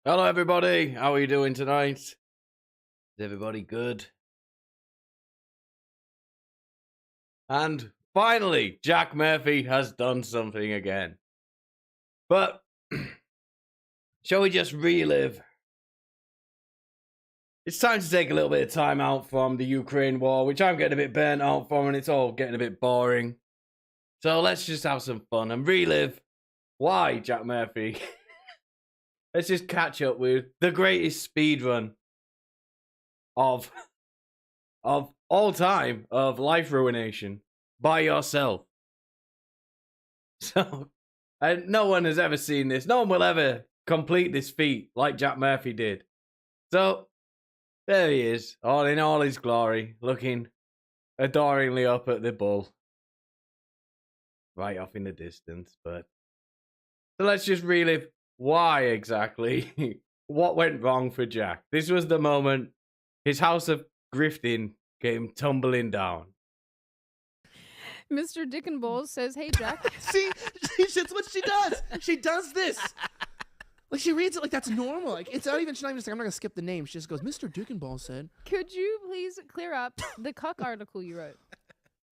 Hello, everybody. How are you doing tonight? Is everybody good? And finally, Jack Murphy has done something again. But shall we just relive? It's time to take a little bit of time out from the Ukraine war, which I'm getting a bit burnt out from, and it's all getting a bit boring. So let's just have some fun and relive why Jack Murphy. Let's just catch up with the greatest speedrun of all time of life ruination by yourself. So, and no one has ever seen this. No one will ever complete this feat like Jack Murphy did. So, there he is, all in all his glory, looking adoringly up at the bull. Right off in the distance, but... So let's just relive why exactly, what went wrong for Jack. This was the moment his house of grifting came tumbling down. Mr. Dick and Balls says, "Hey, Jack." See, that's what she does. She does this. Like, she reads it like that's normal. Like, it's not even, she's not even saying, I'm not going to skip the name. She just goes, Mr. Dick and Balls said. Could you please clear up the Cuck article you wrote?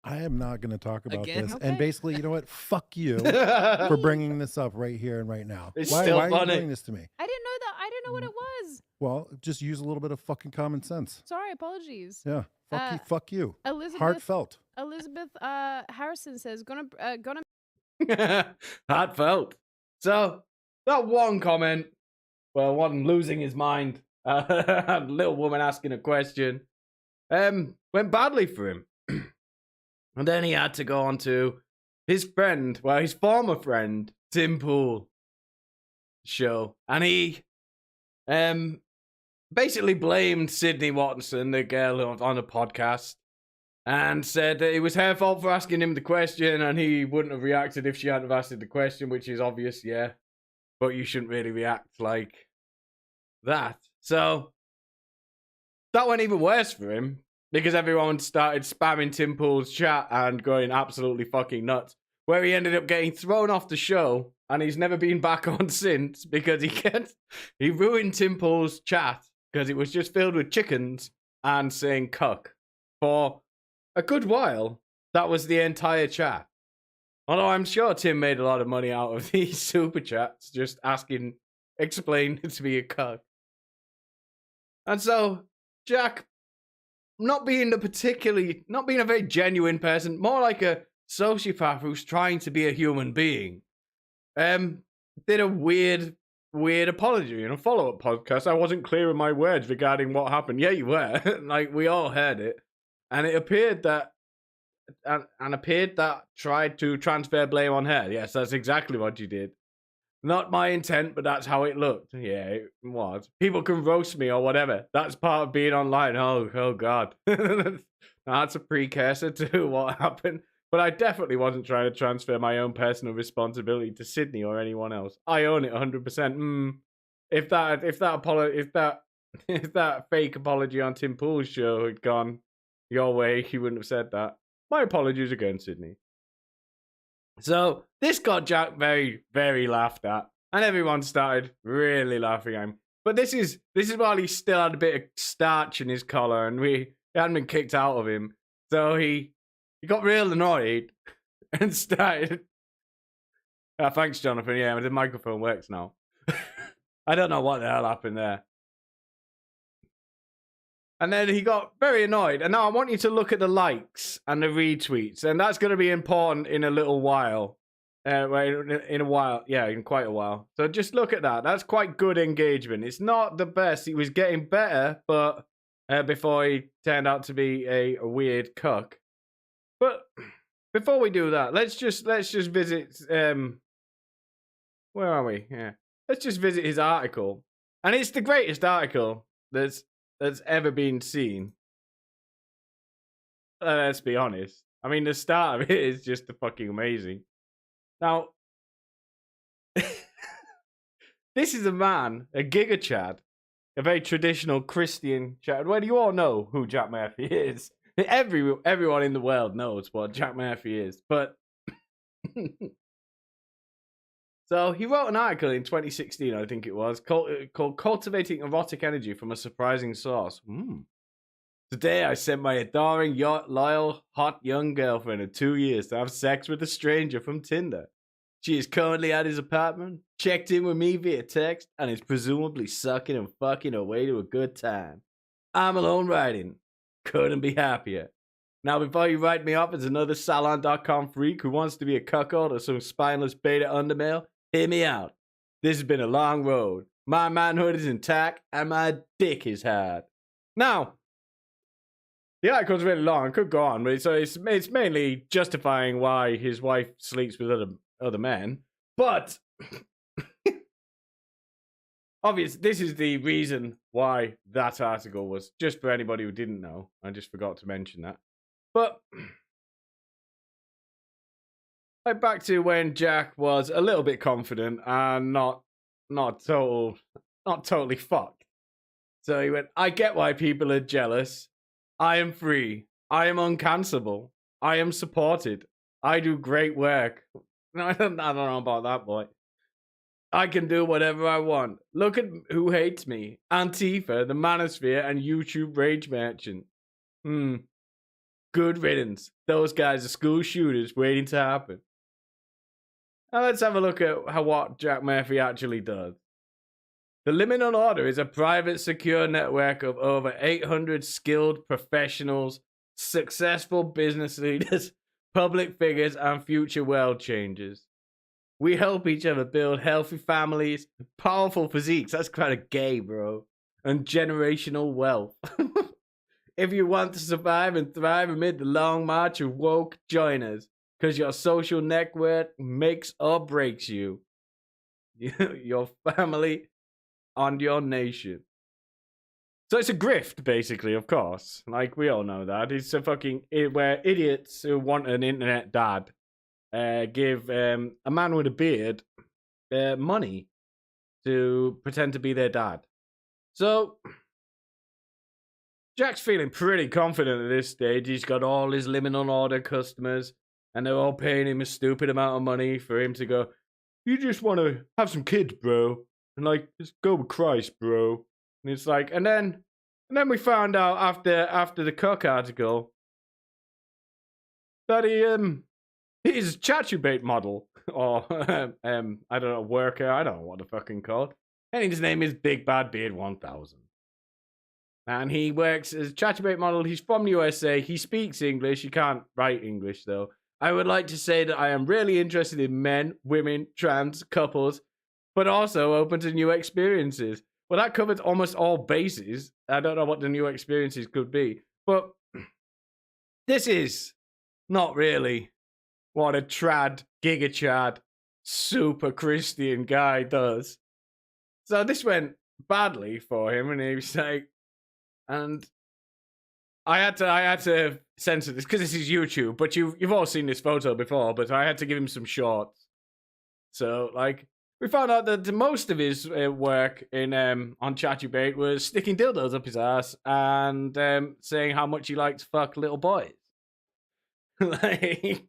I am not going to talk about Again? this. Okay. And basically, you know what? Fuck you for bringing this up right here and right now. It's why still are you funny. doing this to me? I didn't know that. I didn't know what it was. Well, just use a little bit of fucking common sense. Sorry, apologies. Yeah. Fuck you. Fuck you. Elizabeth Heartfelt. Harrison says, gonna Heartfelt. So, that one comment, well, one losing his mind, little woman asking a question, went badly for him. And then he had to go on to his friend, well, his former friend, Tim Pool show. And he basically blamed Sydney Watson, the girl on a podcast, and said that it was her fault for asking him the question, and he wouldn't have reacted if she hadn't have asked the question, which is obvious, yeah. But you shouldn't really react like that. So that went even worse for him, because everyone started spamming Tim Pool's chat and going absolutely fucking nuts, where he ended up getting thrown off the show, and he's never been back on since, because he ruined Tim Pool's chat because it was just filled with chickens and saying cuck for a good while. That was the entire chat. Although I'm sure Tim made a lot of money out of these super chats, just asking, explain to be a cuck. And so Jack, not being a very genuine person, more like a sociopath who's trying to be a human being, did a weird apology in a follow-up podcast. I wasn't clear in my words regarding what happened. Yeah, you were. Like, we all heard it. And it appeared that tried to transfer blame on her. Yes, that's exactly what you did. Not my intent, but that's how it looked. Yeah, it was. People can roast me or whatever. That's part of being online. Oh God. That's a precursor to what happened. But I definitely wasn't trying to transfer my own personal responsibility to Sydney or anyone else. I own it 100%. If that fake apology on Tim Pool's show had gone your way, he wouldn't have said that. My apologies again, Sydney. So this got Jack very, very laughed at, and everyone started really laughing at him. But this is while he still had a bit of starch in his collar, and he hadn't been kicked out of him. So he got real annoyed and started. Thanks, Jonathan. Yeah, the microphone works now. I don't know what the hell happened there. And then he got very annoyed. And now I want you to look at the likes and the retweets. And that's going to be important in a little while. In a while. Yeah, in quite a while. So just look at that. That's quite good engagement. It's not the best. He was getting better, but before he turned out to be a weird cuck. But before we do that, let's just visit. Where are we? Yeah. Let's just visit his article. And it's the greatest article that's ever been seen. Let's be honest. I mean, the start of it is just fucking amazing. Now, this is a man, a Giga Chad, a very traditional Christian Chad. Well, you all know who Jack Murphy is. Everyone in the world knows what Jack Murphy is. But so he wrote an article in 2016, I think it was, called Cultivating Erotic Energy from a Surprising Source. Today, I sent my adoring, loyal, hot young girlfriend of 2 years to have sex with a stranger from Tinder. She is currently at his apartment, checked in with me via text, and is presumably sucking and fucking her way to a good time. I'm alone writing. Couldn't be happier. Now, before you write me off as another Salon.com freak who wants to be a cuckold or some spineless beta undermale, hear me out. This has been a long road. My manhood is intact, and my dick is hard. Now, the article's really long. I could go on, but it's mainly justifying why his wife sleeps with other men. But obviously, this is the reason why that article was, just for anybody who didn't know. I just forgot to mention that. But back to when Jack was a little bit confident and not totally fucked. So he went, I get why people are jealous. I am free. I am uncancelable. I am supported. I do great work. I don't know about that, boy. I can do whatever I want. Look at who hates me. Antifa, the Manosphere, and YouTube Rage Merchant. Good riddance. Those guys are school shooters waiting to happen. Now let's have a look at what Jack Murphy actually does. The Liminal Order is a private, secure network of over 800 skilled professionals, successful business leaders, public figures, and future world changers. We help each other build healthy families, powerful physiques, that's kind of gay, bro, and generational wealth. If you want to survive and thrive amid the long march of woke, join us, because your social network makes or breaks you. Your family and your nation. So it's a grift, basically, of course. Like, we all know that. It's a where idiots who want an internet dad give a man with a beard money to pretend to be their dad. So Jack's feeling pretty confident at this stage. He's got all his Liminal Order customers, and they're all paying him a stupid amount of money for him to go, you just want to have some kids, bro. And, like, just go with Christ, bro. And it's like, and then we found out after the Cuck article that he's a Chaturbate model. Or, I don't know, worker. I don't know what the fucking called. And his name is Big Bad Beard 1000. And he works as a Chaturbate model. He's from the USA. He speaks English. He can't write English, though. I would like to say that I am really interested in men, women, trans, couples, but also open to new experiences. Well, that covers almost all bases. I don't know what the new experiences could be. But this is not really what a trad, giga-chad, super Christian guy does. So this went badly for him, and he was like, and I had to censor this because this is YouTube, but you've all seen this photo before, but I had to give him some shorts. So, like, we found out that most of his work in on Chaturbate was sticking dildos up his ass and saying how much he liked to fuck little boys. Like,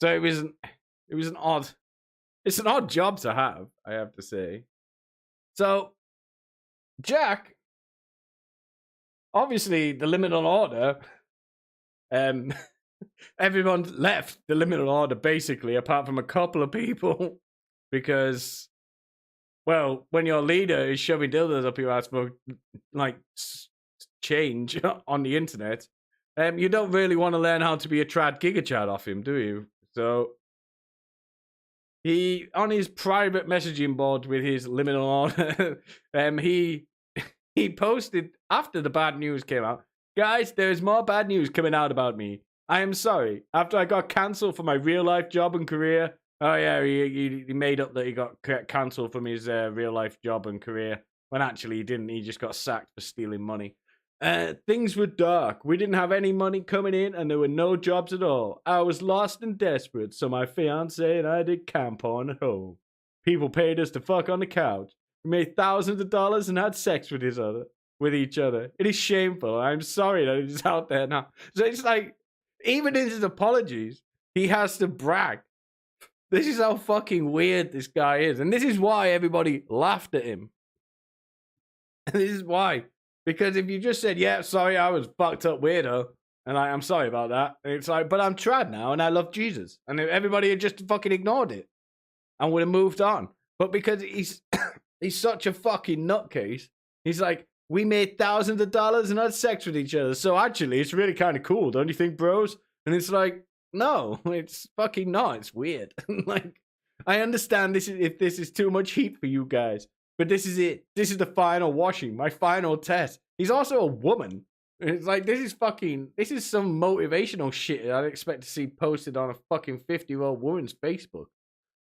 so it was an odd job to have, I have to say. So Jack, obviously the Liminal Order, everyone left the Liminal Order basically, apart from a couple of people, because, well, when your leader is shoving dildos up your ass for, like, change on the internet, you don't really want to learn how to be a trad gigachad off him, do you? So he, on his private messaging board with his Liminal Order, he posted after the bad news came out, guys, there's more bad news coming out about me. I am sorry. After I got cancelled for my real life job and career, oh yeah, he made up that he got cancelled from his real life job and career, when actually he didn't. He just got sacked for stealing money. Things were dark. We didn't have any money coming in, and there were no jobs at all. I was lost and desperate, so my fiance and I did camp on at home. People paid us to fuck on the couch. We made thousands of dollars and had sex with each other. It is shameful. I'm sorry that it's out there now. So it's like, even in his apologies, he has to brag. This is how fucking weird this guy is. And this is why everybody laughed at him. And this is why. Because if you just said, yeah, sorry, I was fucked up weirdo, and I'm sorry about that, it's like, but I'm trad now, and I love Jesus. And everybody had just fucking ignored it and would have moved on. But because he's such a fucking nutcase, he's like, we made thousands of dollars and had sex with each other. So actually, it's really kind of cool, don't you think, bros? And it's like, no, it's fucking not. It's weird. Like, I understand if this is too much heat for you guys, but this is it. This is the final washing, my final test. He's also a woman. It's like, this is some motivational shit I'd expect to see posted on a fucking 50-year-old woman's Facebook.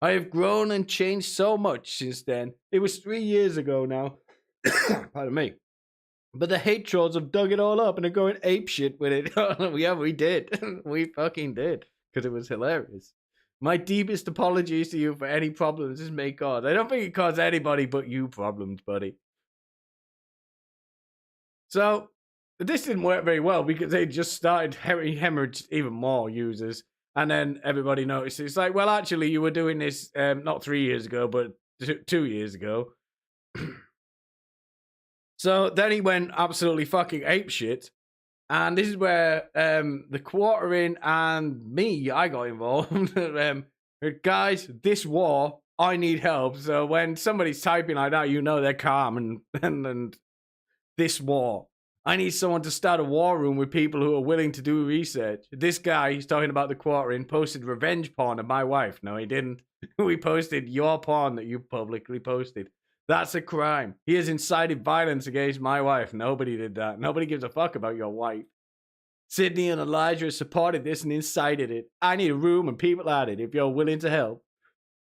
I have grown and changed so much since then. It was 3 years ago now. Pardon me. But the hate trolls have dug it all up and are going apeshit with it. Yeah, we did. We fucking did. Because it was hilarious. My deepest apologies to you for any problems this may cause. I don't think it caused anybody but you problems, buddy. So, this didn't work very well because they just started hemorrhaged even more users. And then everybody noticed. It's like, well, actually, you were doing this not 3 years ago, but 2 years ago. So then he went absolutely fucking apeshit. And this is where the quartering and me, I got involved. Guys, this war, I need help. So when somebody's typing like that, you know they're calm and this war. I need someone to start a war room with people who are willing to do research. This guy, he's talking about the quartering, posted revenge porn of my wife. No, he didn't. We posted your porn that you publicly posted. That's a crime. He has incited violence against my wife. Nobody did that. Nobody gives a fuck about your wife. Sydney and Elijah supported this and incited it. I need a room and people at it if you're willing to help.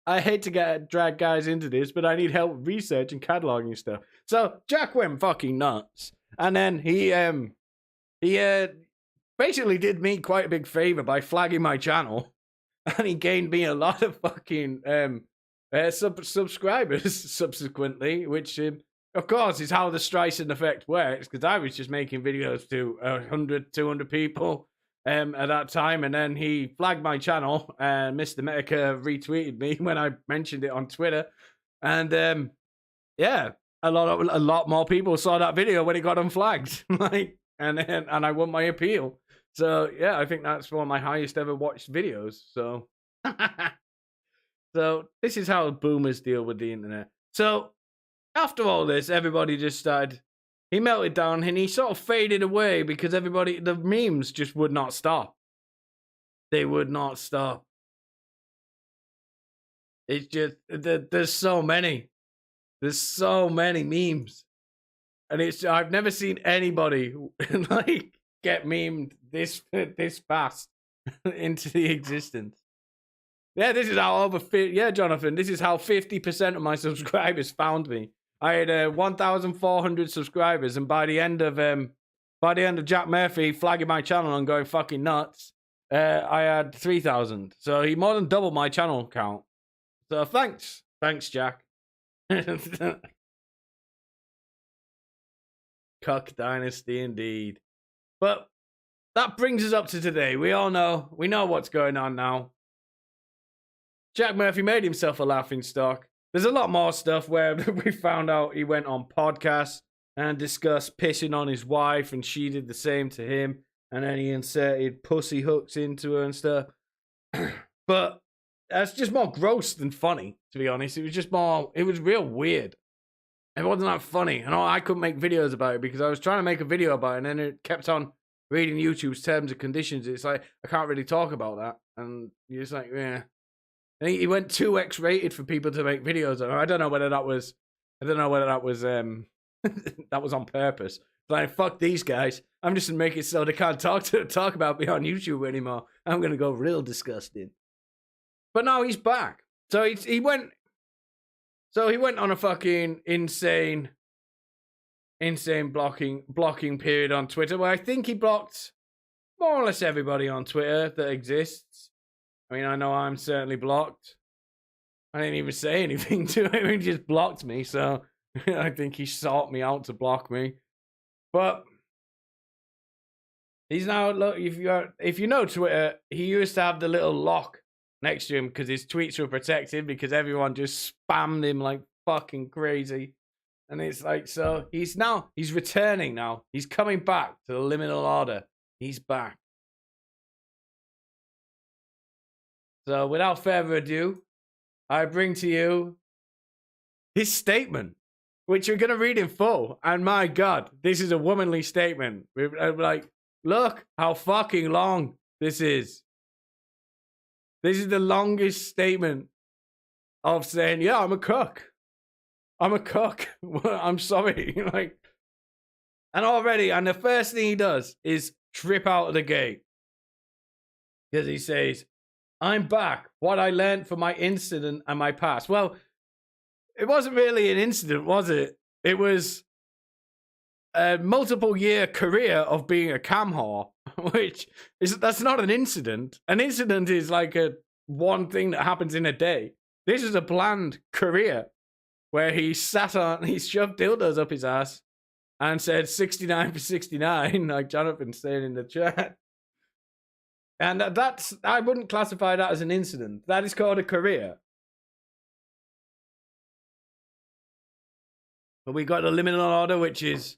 I hate to drag guys into this, but I need help with research and cataloging stuff. So Jack went fucking nuts, and then he basically did me quite a big favor by flagging my channel, and he gained me a lot of fucking subscribers subsequently, which of course is how the Streisand effect works, because I was just making videos to 100, 200 people at that time, and then he flagged my channel, and Mr. Medica retweeted me when I mentioned it on Twitter, and yeah, a lot more people saw that video when it got unflagged, like, and I won my appeal. So yeah, I think that's one of my highest ever watched videos. So, so this is how boomers deal with the internet. So after all this, everybody just started. He melted down and he sort of faded away because the memes just would not stop. They would not stop. It's just there's so many. There's so many memes, and I've never seen anybody like get memed this fast into the existence. Yeah, this is how Jonathan, this is how 50% of my subscribers found me. I had 1,400 subscribers, and by the end of Jack Murphy flagging my channel and going fucking nuts, I had 3,000. So he more than doubled my channel count. So thanks, Jack. Cuck Dynasty indeed. But that brings us up to today. We know what's going on now. Jack Murphy made himself a laughing stock. There's a lot more stuff where we found out he went on podcasts and discussed pissing on his wife, and she did the same to him, and then he inserted pussy hooks into her and stuff. But that's just more gross than funny, to be honest. It was real weird. It wasn't that funny. And I couldn't make videos about it because I was trying to make a video about it, and then it kept on reading YouTube's terms and conditions. It's like, I can't really talk about that. And you're just like, yeah. And he went 2x rated for people to make videos on. I don't know whether that was that was on purpose. Like, fuck these guys. I'm just gonna make it so they can't talk about me on YouTube anymore. I'm gonna go real disgusting. But now he's back. So he went on a fucking insane blocking period on Twitter, where I think he blocked more or less everybody on Twitter that exists. I mean, I know I'm certainly blocked. I didn't even say anything to him. He just blocked me. So I think he sought me out to block me. But he's now, look, if you know Twitter, he used to have the little lock next to him because his tweets were protected because everyone just spammed him like fucking crazy. And it's like, so he's returning now. He's coming back to the Liminal Order. He's back. So without further ado, I bring to you his statement, which we're going to read in full. And my God, this is a womanly statement. I'm like, look how fucking long this is. This is the longest statement of saying, yeah, I'm a cuck. I'm a cuck. I'm sorry. Like, and the first thing he does is trip out of the gate. Because he says, I'm back. What I learned from my incident and my past. Well, it wasn't really an incident, was it? It was a multiple year career of being a cam whore, that's not an incident. An incident is like one thing that happens in a day. This is a planned career where he shoved dildos up his ass and said 69 for 69, like Jonathan's saying in the chat. And I wouldn't classify that as an incident. That is called a career. But we got the Liminal Order, which is...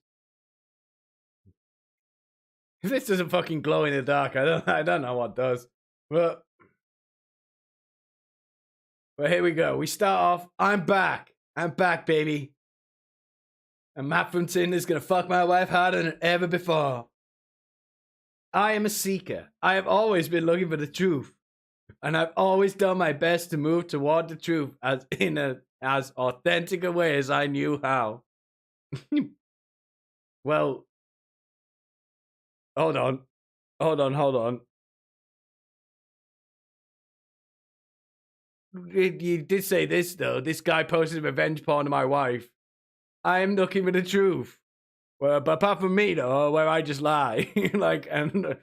If this doesn't fucking glow in the dark, I don't know what does. But here we go. We start off, I'm back. I'm back, baby. And Matt from Tinder's gonna fuck my wife harder than ever before. I am a seeker. I have always been looking for the truth. And I've always done my best to move toward the truth as authentic a way as I knew how. Well, hold on. you did say this though. This guy posted revenge porn to my wife. I am looking for the truth. Well, but apart from me though, where I just lie, like, and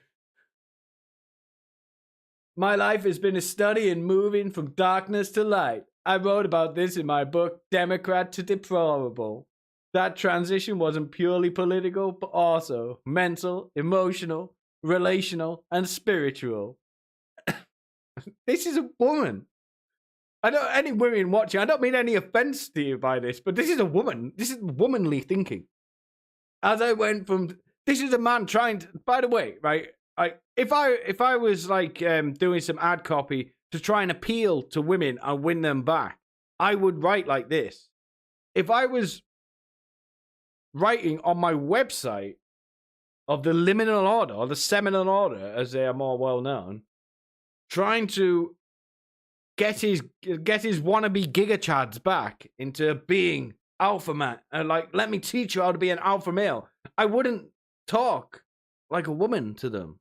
my life has been a study in moving from darkness to light. I wrote about this in my book, Democrat to Deplorable. That transition wasn't purely political, but also mental, emotional, relational, and spiritual. This is a woman. I don't any women watching. I don't mean any offense to you by this, but this is a woman. This is womanly thinking. As I went from this is a man trying to. By the way, right? If I was like doing some ad copy to try and appeal to women and win them back, I would write like this. If I was writing on my website of the Liminal Order or the Seminal Order, as they are more well known, trying to get his wannabe gigachads back into being alpha man and like let me teach you how to be an alpha male, I wouldn't talk like a woman to them.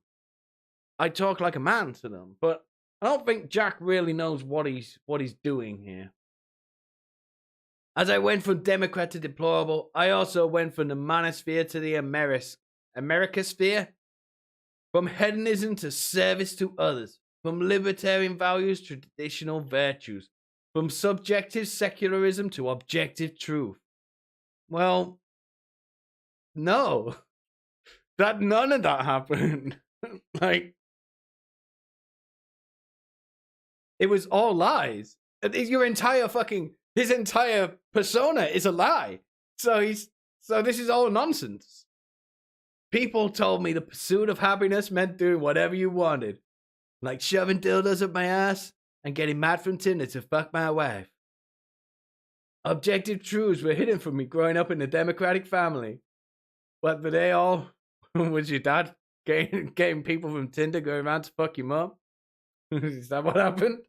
I talk like a man to them. But I don't think Jack really knows what he's doing here. As I went from Democrat to deplorable, I also went from the manosphere to the Americosphere, from hedonism to service to others, from libertarian values to traditional virtues, from subjective secularism to objective truth. Well, no, that none of that happened. Like, it was all lies. Your entire his entire persona is a lie. So this is all nonsense. People told me the pursuit of happiness meant doing whatever you wanted, like shoving dildos up my ass and getting mad from Tinder to fuck my wife. Objective truths were hidden from me growing up in a Democratic family. But were they all? Was your dad getting people from Tinder going around to fuck your mom? Is that what happened?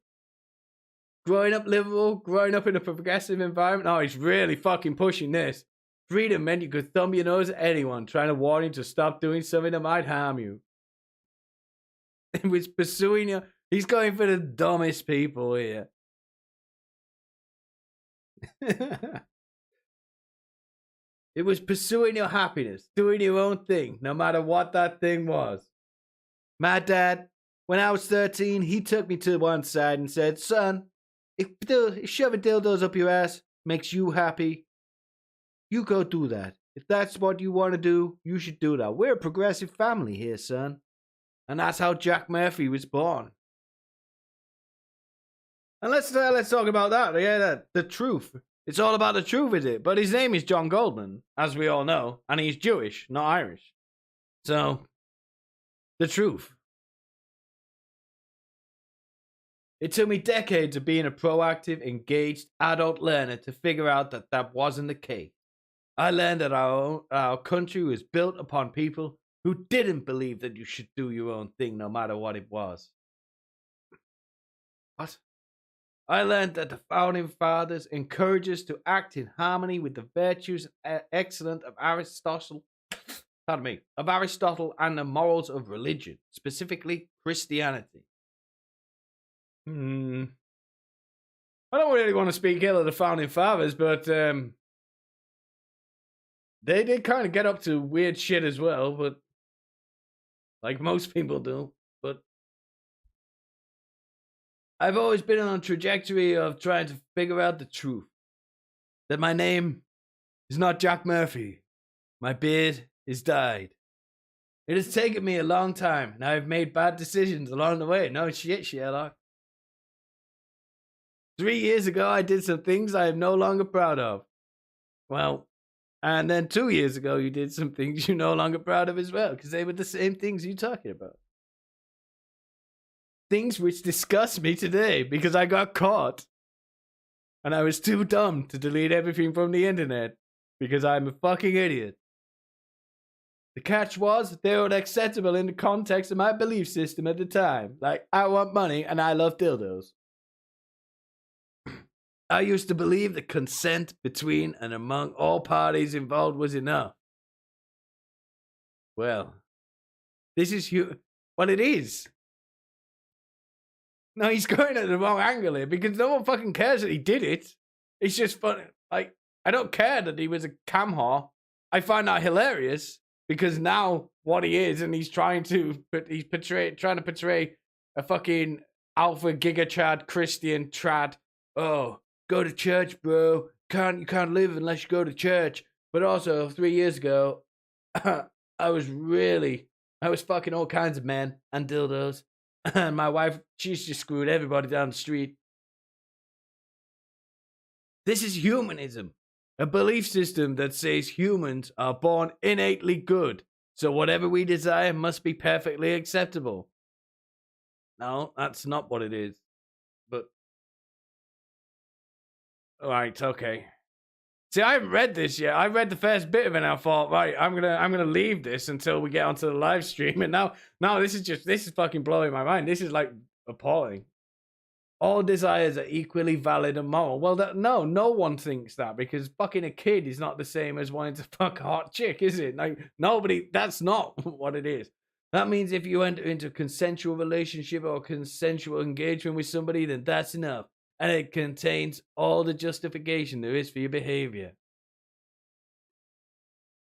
Growing up liberal, growing up in a progressive environment. Oh, he's really fucking pushing this. Freedom meant you could thumb your nose at anyone trying to warn you to stop doing something that might harm you. It was pursuing you. He's going for the dumbest people here. It was pursuing your happiness, doing your own thing, no matter what that thing was. My dad, when I was 13, he took me to one side and said, son, if shoving dildos up your ass makes you happy, you go do that. If that's what you want to do, you should do that. We're a progressive family here, son. And that's how Jack Murphy was born. And let's talk about that. Yeah, the truth. It's all about the truth, is it? But his name is John Goldman, as we all know, and he's Jewish, not Irish. So, the truth. It took me decades of being a proactive, engaged adult learner to figure out that that wasn't the case. I learned that our country was built upon people who didn't believe that you should do your own thing no matter what it was. What? I learned that the founding fathers encouraged us to act in harmony with the virtues and excellence of Aristotle and the morals of religion, specifically Christianity. I don't really want to speak ill of the founding fathers, but they did kind of get up to weird shit as well, but like most people do. But I've always been on a trajectory of trying to figure out the truth. That my name is not Jack Murphy. My beard is dyed. It has taken me a long time, and I've made bad decisions along the way. No shit, Sherlock. 3 years ago, I did some things I am no longer proud of. Well, and then 2 years ago, you did some things you're no longer proud of as well, because they were the same things you're talking about. Things which disgust me today because I got caught. And I was too dumb to delete everything from the internet because I'm a fucking idiot. The catch was, they were acceptable in the context of my belief system at the time. Like, I want money and I love dildos. I used to believe that consent between and among all parties involved was enough. Well, this is what it is. No, he's going at the wrong angle here because no one fucking cares that he did it. It's just funny. Like, I don't care that he was a cam whore. I find that hilarious because now what he is, and he's trying to portray a fucking alpha giga chad Christian trad. Oh, go to church, bro. You can't live unless you go to church. But also 3 years ago, I was fucking all kinds of men and dildos. And my wife, she's just screwed everybody down the street. This is humanism, a belief system that says humans are born innately good, so whatever we desire must be perfectly acceptable. No, that's not what it is. But, alright, okay. See, I haven't read this yet. I read the first bit of it and I thought, right, I'm gonna leave this until we get onto the live stream. And now this is fucking blowing my mind. This is like appalling. All desires are equally valid and moral. Well, no one thinks that because fucking a kid is not the same as wanting to fuck a hot chick, is it? Like nobody. That's not what it is. That means if you enter into a consensual relationship or consensual engagement with somebody, then that's enough. And it contains all the justification there is for your behavior.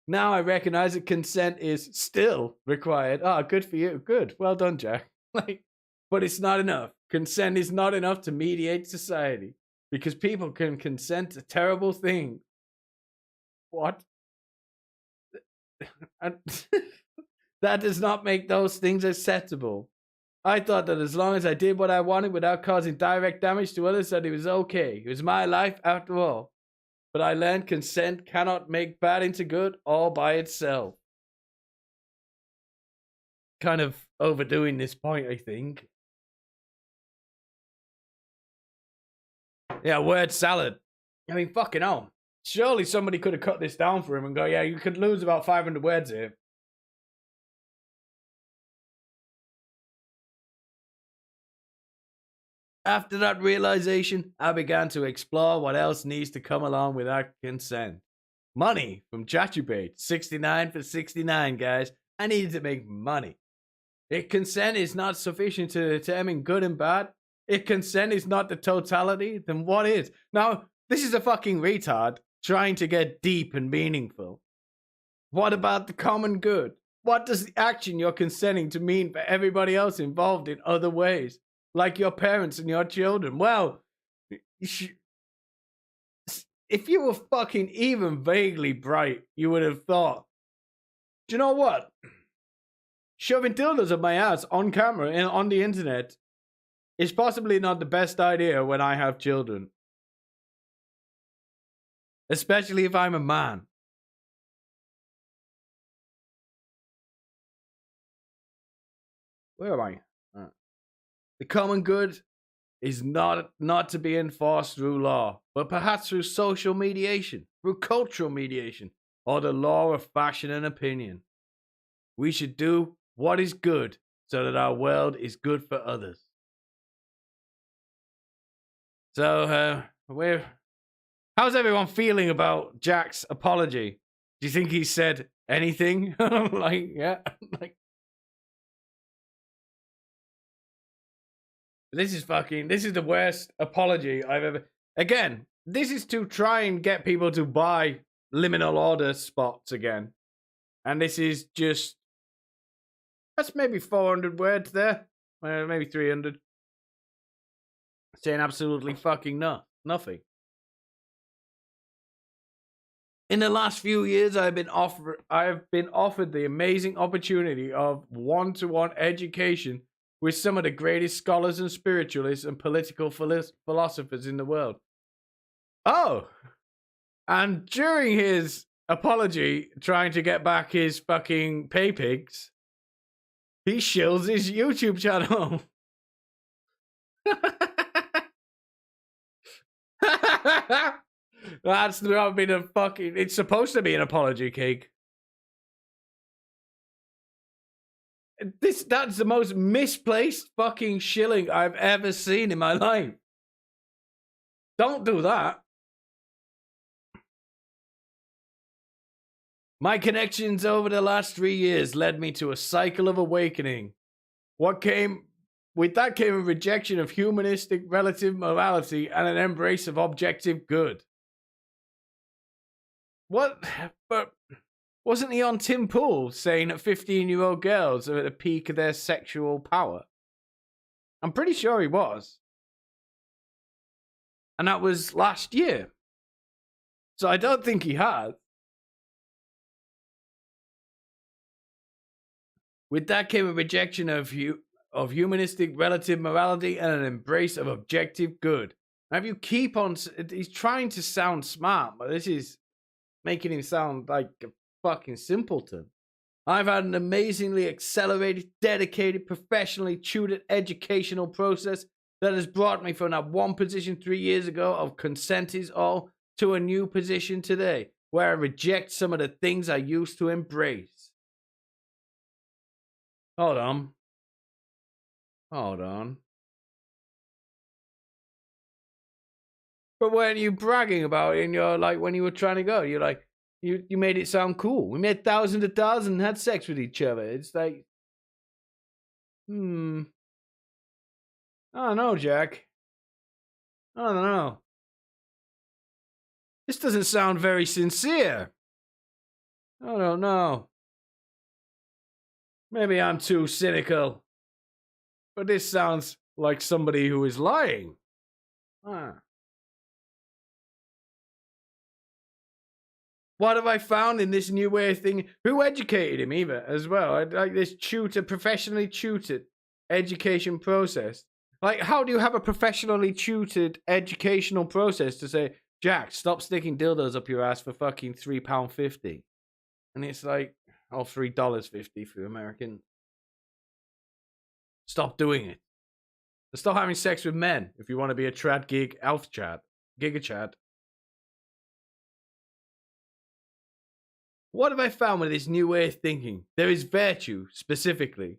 Now I recognize that consent is still required. Ah, good for you. Good. Well done, Jack. But it's not enough. Consent is not enough to mediate society because people can consent to terrible things. What? That does not make those things acceptable. I thought that as long as I did what I wanted without causing direct damage to others, that it was okay. It was my life after all. But I learned consent cannot make bad into good all by itself. Kind of overdoing this point, I think. Yeah, word salad. I mean, fucking hell. Surely somebody could have cut this down for him and go, yeah, you could lose about 500 words here. After that realization, I began to explore what else needs to come along with our consent. Money from Chaturbate. 69 for 69, guys. I needed to make money. If consent is not sufficient to determine good and bad, if consent is not the totality, then what is? Now, this is a fucking retard trying to get deep and meaningful. What about the common good? What does the action you're consenting to mean for everybody else involved in other ways? Like your parents and your children. Well, if you were fucking even vaguely bright, you would have thought, do you know what? Shoving dildos up my ass on camera and on the internet is possibly not the best idea when I have children. Especially if I'm a man. Where am I? The common good is not to be enforced through law, but perhaps through social mediation, through cultural mediation, or the law of fashion and opinion. We should do what is good so that our world is good for others. So, how's everyone feeling about Jack's apology? Do you think he said anything? This is the worst apology I've ever... Again, this is to try and get people to buy Liminal Order spots again. And this is just... That's maybe 400 words there. Maybe 300. Saying absolutely fucking nothing. In the last few years, I have been offered the amazing opportunity of one-to-one education with some of the greatest scholars and spiritualists and political philosophers in the world. Oh! And during his apology, trying to get back his fucking pay pigs, he shills his YouTube channel. That's not been a fucking... It's supposed to be an apology cake. That's the most misplaced fucking shilling I've ever seen in my life. Don't do that. My connections over the last 3 years led me to a cycle of awakening. What came With that came a rejection of humanistic relative morality and an embrace of objective good. What? But wasn't he on Tim Pool saying that 15-year-old girls are at the peak of their sexual power? I'm pretty sure he was. And that was last year. So I don't think he has. With that came a rejection of humanistic relative morality and an embrace of objective good. Now, if you keep on, he's trying to sound smart, but this is making him sound like a fucking simpleton. I've had an amazingly accelerated, dedicated, professionally tutored educational process that has brought me from that one position 3 years ago of consent is all to a new position today, where I reject some of the things I used to embrace. Hold on. But weren't you bragging about it in your, like, when you were trying to go? You're like, you made it sound cool. We made thousands of dollars and had sex with each other. It's like, I don't know, Jack. I don't know. This doesn't sound very sincere. I don't know. Maybe I'm too cynical. But this sounds like somebody who is lying. What have I found in this new way of thinking? Who educated him either as well? I like this professionally tutored education process. Like, how do you have a professionally tutored educational process to say, Jack, stop sticking dildos up your ass for fucking £3.50? And it's like, oh, $3.50 for American. Stop doing it. Stop having sex with men if you want to be a trad gig elf chat. Giga chat. What have I found with this new way of thinking? There is virtue, specifically.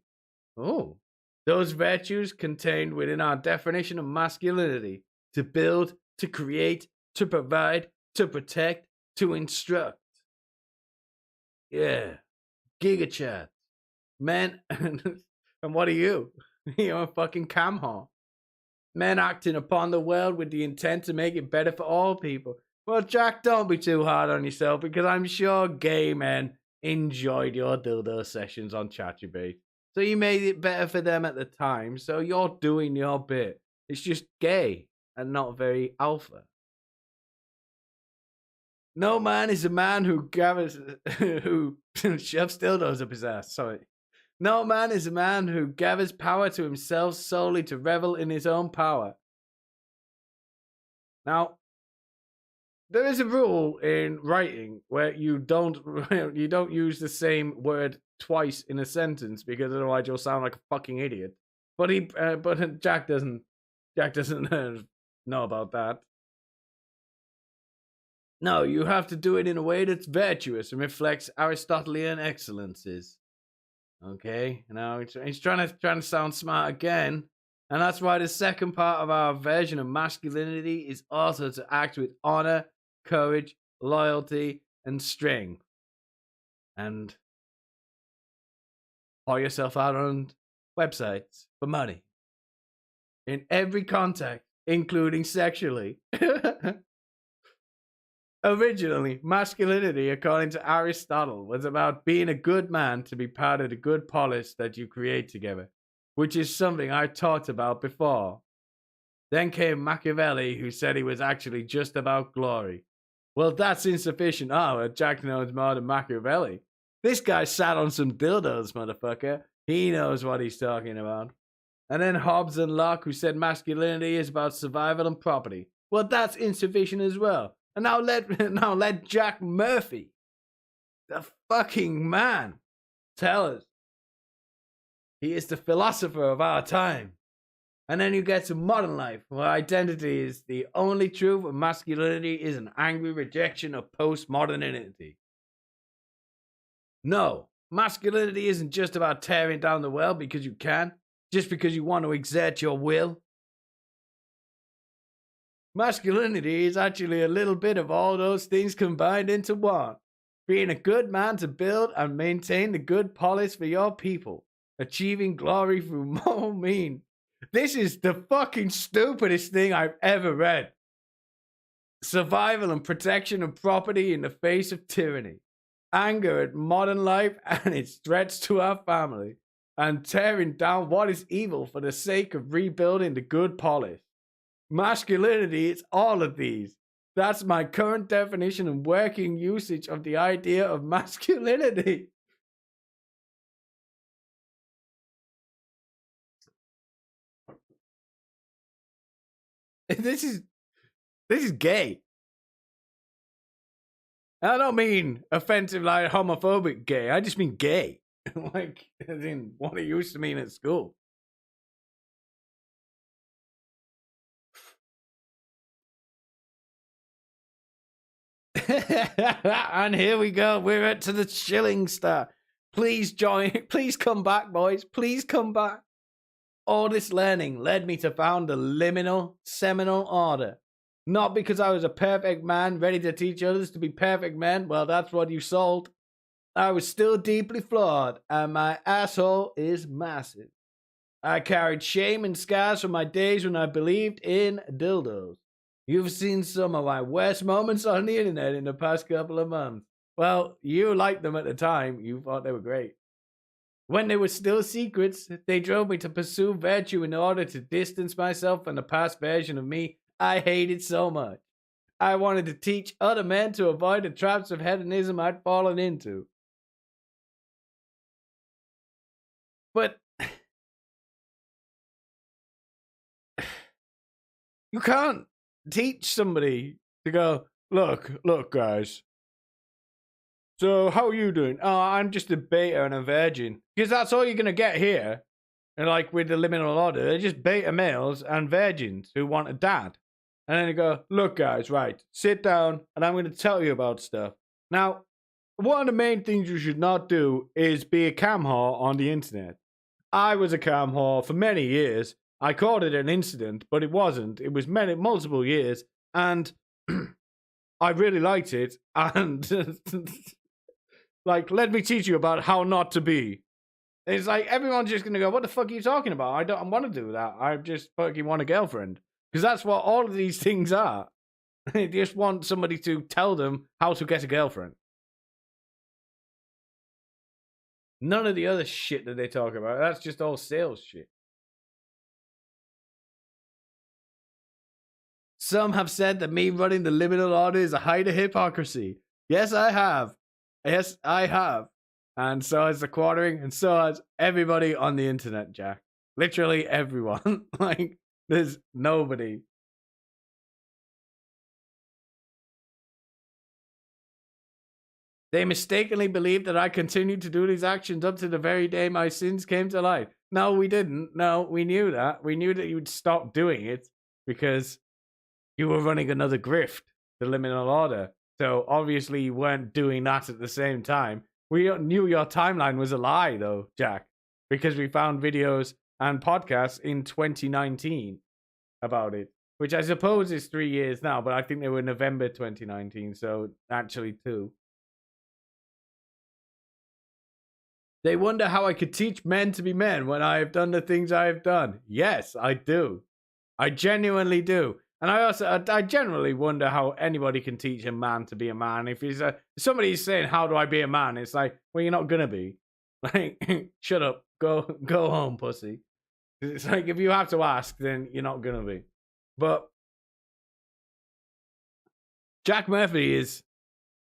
Oh. Those virtues contained within our definition of masculinity. To build, to create, to provide, to protect, to instruct. Yeah. Giga chat. Men, and what are you? You're a fucking cam whore. Men acting upon the world with the intent to make it better for all people. Well, Jack, don't be too hard on yourself, because I'm sure gay men enjoyed your dildo sessions on Chaturbate. So you made it better for them at the time, so you're doing your bit. It's just gay and not very alpha. No man is a man who gathers, who shoves dildos up his ass, sorry. No man is a man who gathers power to himself solely to revel in his own power. Now, there is a rule in writing where you don't use the same word twice in a sentence, because otherwise you'll sound like a fucking idiot. But Jack doesn't know about that. No, you have to do it in a way that's virtuous and reflects Aristotelian excellences. Okay, now he's trying to sound smart again, and that's why the second part of our version of masculinity is also to act with honor, courage, loyalty, and strength. And pour yourself out on websites for money. In every context, including sexually. Originally, masculinity, according to Aristotle, was about being a good man to be part of the good polis that you create together, which is something I talked about before. Then came Machiavelli, who said he was actually just about glory. Well, that's insufficient. Oh, Jack knows more than Machiavelli. This guy sat on some dildos, motherfucker. He knows what he's talking about. And then Hobbes and Locke, who said masculinity is about survival and property. Well, that's insufficient as well. And now let Jack Murphy, the fucking man, tell us. He is the philosopher of our time. And then you get to modern life, where identity is the only truth and masculinity is an angry rejection of postmodernity. No, masculinity isn't just about tearing down the world because you can, just because you want to exert your will. Masculinity is actually a little bit of all those things combined into one. Being a good man to build and maintain the good polis for your people. Achieving glory through more mean This is the fucking stupidest thing I've ever read. Survival and protection of property in the face of tyranny. Anger at modern life and its threats to our family. And tearing down what is evil for the sake of rebuilding the good polish. Masculinity is all of these. That's my current definition and working usage of the idea of masculinity. This is gay. I don't mean offensive, like homophobic gay. I just mean gay. Like, as in what it used to mean at school. And here we go. We're at to the Shilling star. Please join. Please come back, boys. Please come back. All this learning led me to found the Liminal Seminal Order. Not because I was a perfect man ready to teach others to be perfect men. Well, that's what you sold. I was still deeply flawed, and my asshole is massive. I carried shame and scars from my days when I believed in dildos. You've seen some of my worst moments on the internet in the past couple of months. Well, you liked them at the time. You thought they were great. When they were still secrets, they drove me to pursue virtue in order to distance myself from the past version of me I hated so much. I wanted to teach other men to avoid the traps of hedonism I'd fallen into. But you can't teach somebody to go, look, guys. So how are you doing? Oh, I'm just a beta and a virgin. Because that's all you're going to get here. And like with the Liminal Order, they're just beta males and virgins who want a dad. And then you go, look, guys, right, sit down and I'm going to tell you about stuff. Now, one of the main things you should not do is be a cam whore on the internet. I was a cam whore for many years. I called it an incident, but it wasn't. It was multiple years. And I really liked it. And like, let me teach you about how not to be. It's like everyone's just going to go, what the fuck are you talking about? I don't want to do that. I just fucking want a girlfriend. Because that's what all of these things are. They just want somebody to tell them how to get a girlfriend. None of the other shit that they talk about. That's just all sales shit. Some have said that me running the Liminal Order is a height of hypocrisy. Yes, I have. Yes, I have. And so has the quartering, and so has everybody on the internet, Jack. Literally everyone. Like, there's nobody. They mistakenly believed that I continued to do these actions up to the very day my sins came to light. No, we didn't. No, we knew that. We knew that you would stop doing it because you were running another grift, the Liminal Order. So obviously you weren't doing that at the same time. We knew your timeline was a lie, though, Jack, because we found videos and podcasts in 2019 about it, which I suppose is 3 years now, but I think they were November 2019, so actually 2. They wonder how I could teach men to be men when I have done the things I have done. Yes, I do. I genuinely do. And I generally wonder how anybody can teach a man to be a man. If somebody's saying, how do I be a man? It's like, well, you're not going to be. Like, shut up. Go home, pussy. It's like, if you have to ask, then you're not going to be. But Jack Murphy is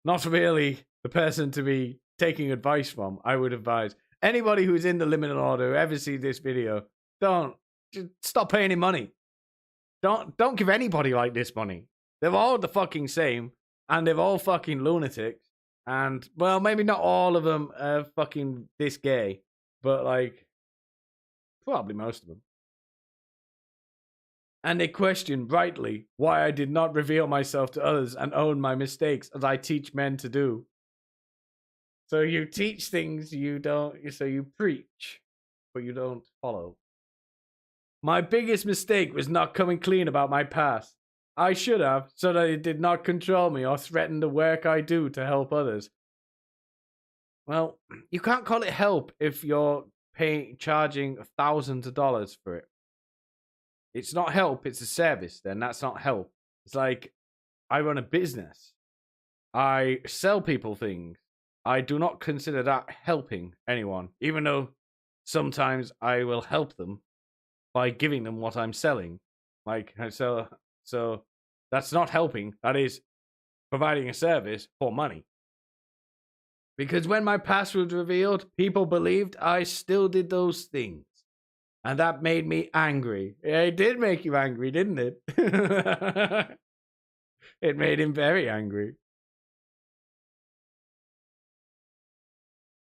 not really the person to be taking advice from. I would advise anybody who's in the Liminal Order who ever see this video, just stop paying him money. Don't give anybody like this money. They're all the fucking same, and they're all fucking lunatics. And, well, maybe not all of them are fucking this gay, but, like, probably most of them. And they question, rightly, why I did not reveal myself to others and own my mistakes as I teach men to do. So you teach things so you preach, but you don't follow. My biggest mistake was not coming clean about my past. I should have, so that it did not control me or threaten the work I do to help others. Well, you can't call it help if you're charging thousands of dollars for it. it's not help, it's a service, then that's not help. It's like, I run a business. I sell people things. I do not consider that helping anyone, even though sometimes I will help them by giving them what I'm selling. Like, so that's not helping. That is providing a service for money. Because when my past was revealed, people believed I still did those things. And that made me angry. Yeah, it did make you angry, didn't it? It made him very angry.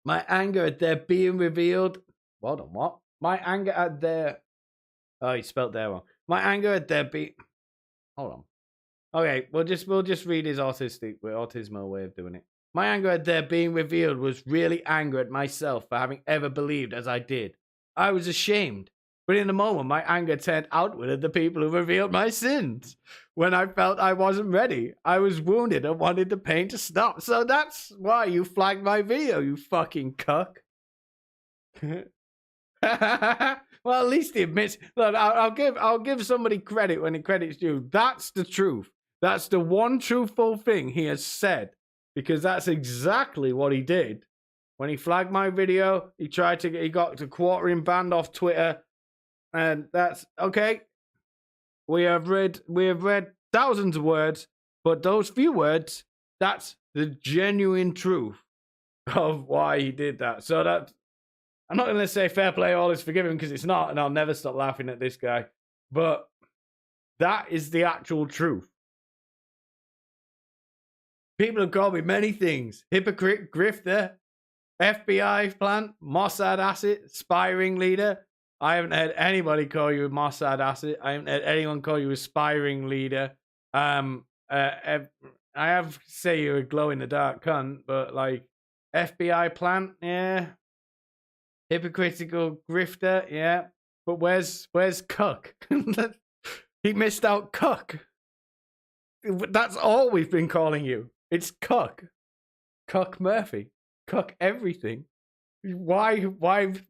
My anger at their being revealed. Hold on, what? My anger at their. Oh, he spelled there wrong. My anger at their be. Hold on. Okay, we'll just read his autismal way of doing it. My anger at their being revealed was really anger at myself for having ever believed as I did. I was ashamed, but in the moment, my anger turned outward at the people who revealed my sins. When I felt I wasn't ready, I was wounded and wanted the pain to stop. So that's why you flagged my video, you fucking cuck. Well, at least he admits. Look, I'll give somebody credit when the credit's due. That's the truth. That's the one truthful thing he has said, because that's exactly what he did. When he flagged my video, he got the quartering banned off Twitter, and that's okay. We have read thousands of words, but those few words, that's the genuine truth of why he did that. So that I'm not going to say fair play, all is forgiven, because it's not, and I'll never stop laughing at this guy. But that is the actual truth. People have called me many things: hypocrite, grifter, FBI plant, Mossad asset, spy ringleader. I haven't heard anybody call you a Mossad asset. I haven't heard anyone call you a spy ringleader. I have to say you're a glow in the dark cunt, but like FBI plant, yeah. Hypocritical grifter, yeah. But where's Cuck? He missed out Cuck. That's all we've been calling you. It's Cuck. Cuck Murphy. Cuck everything. Why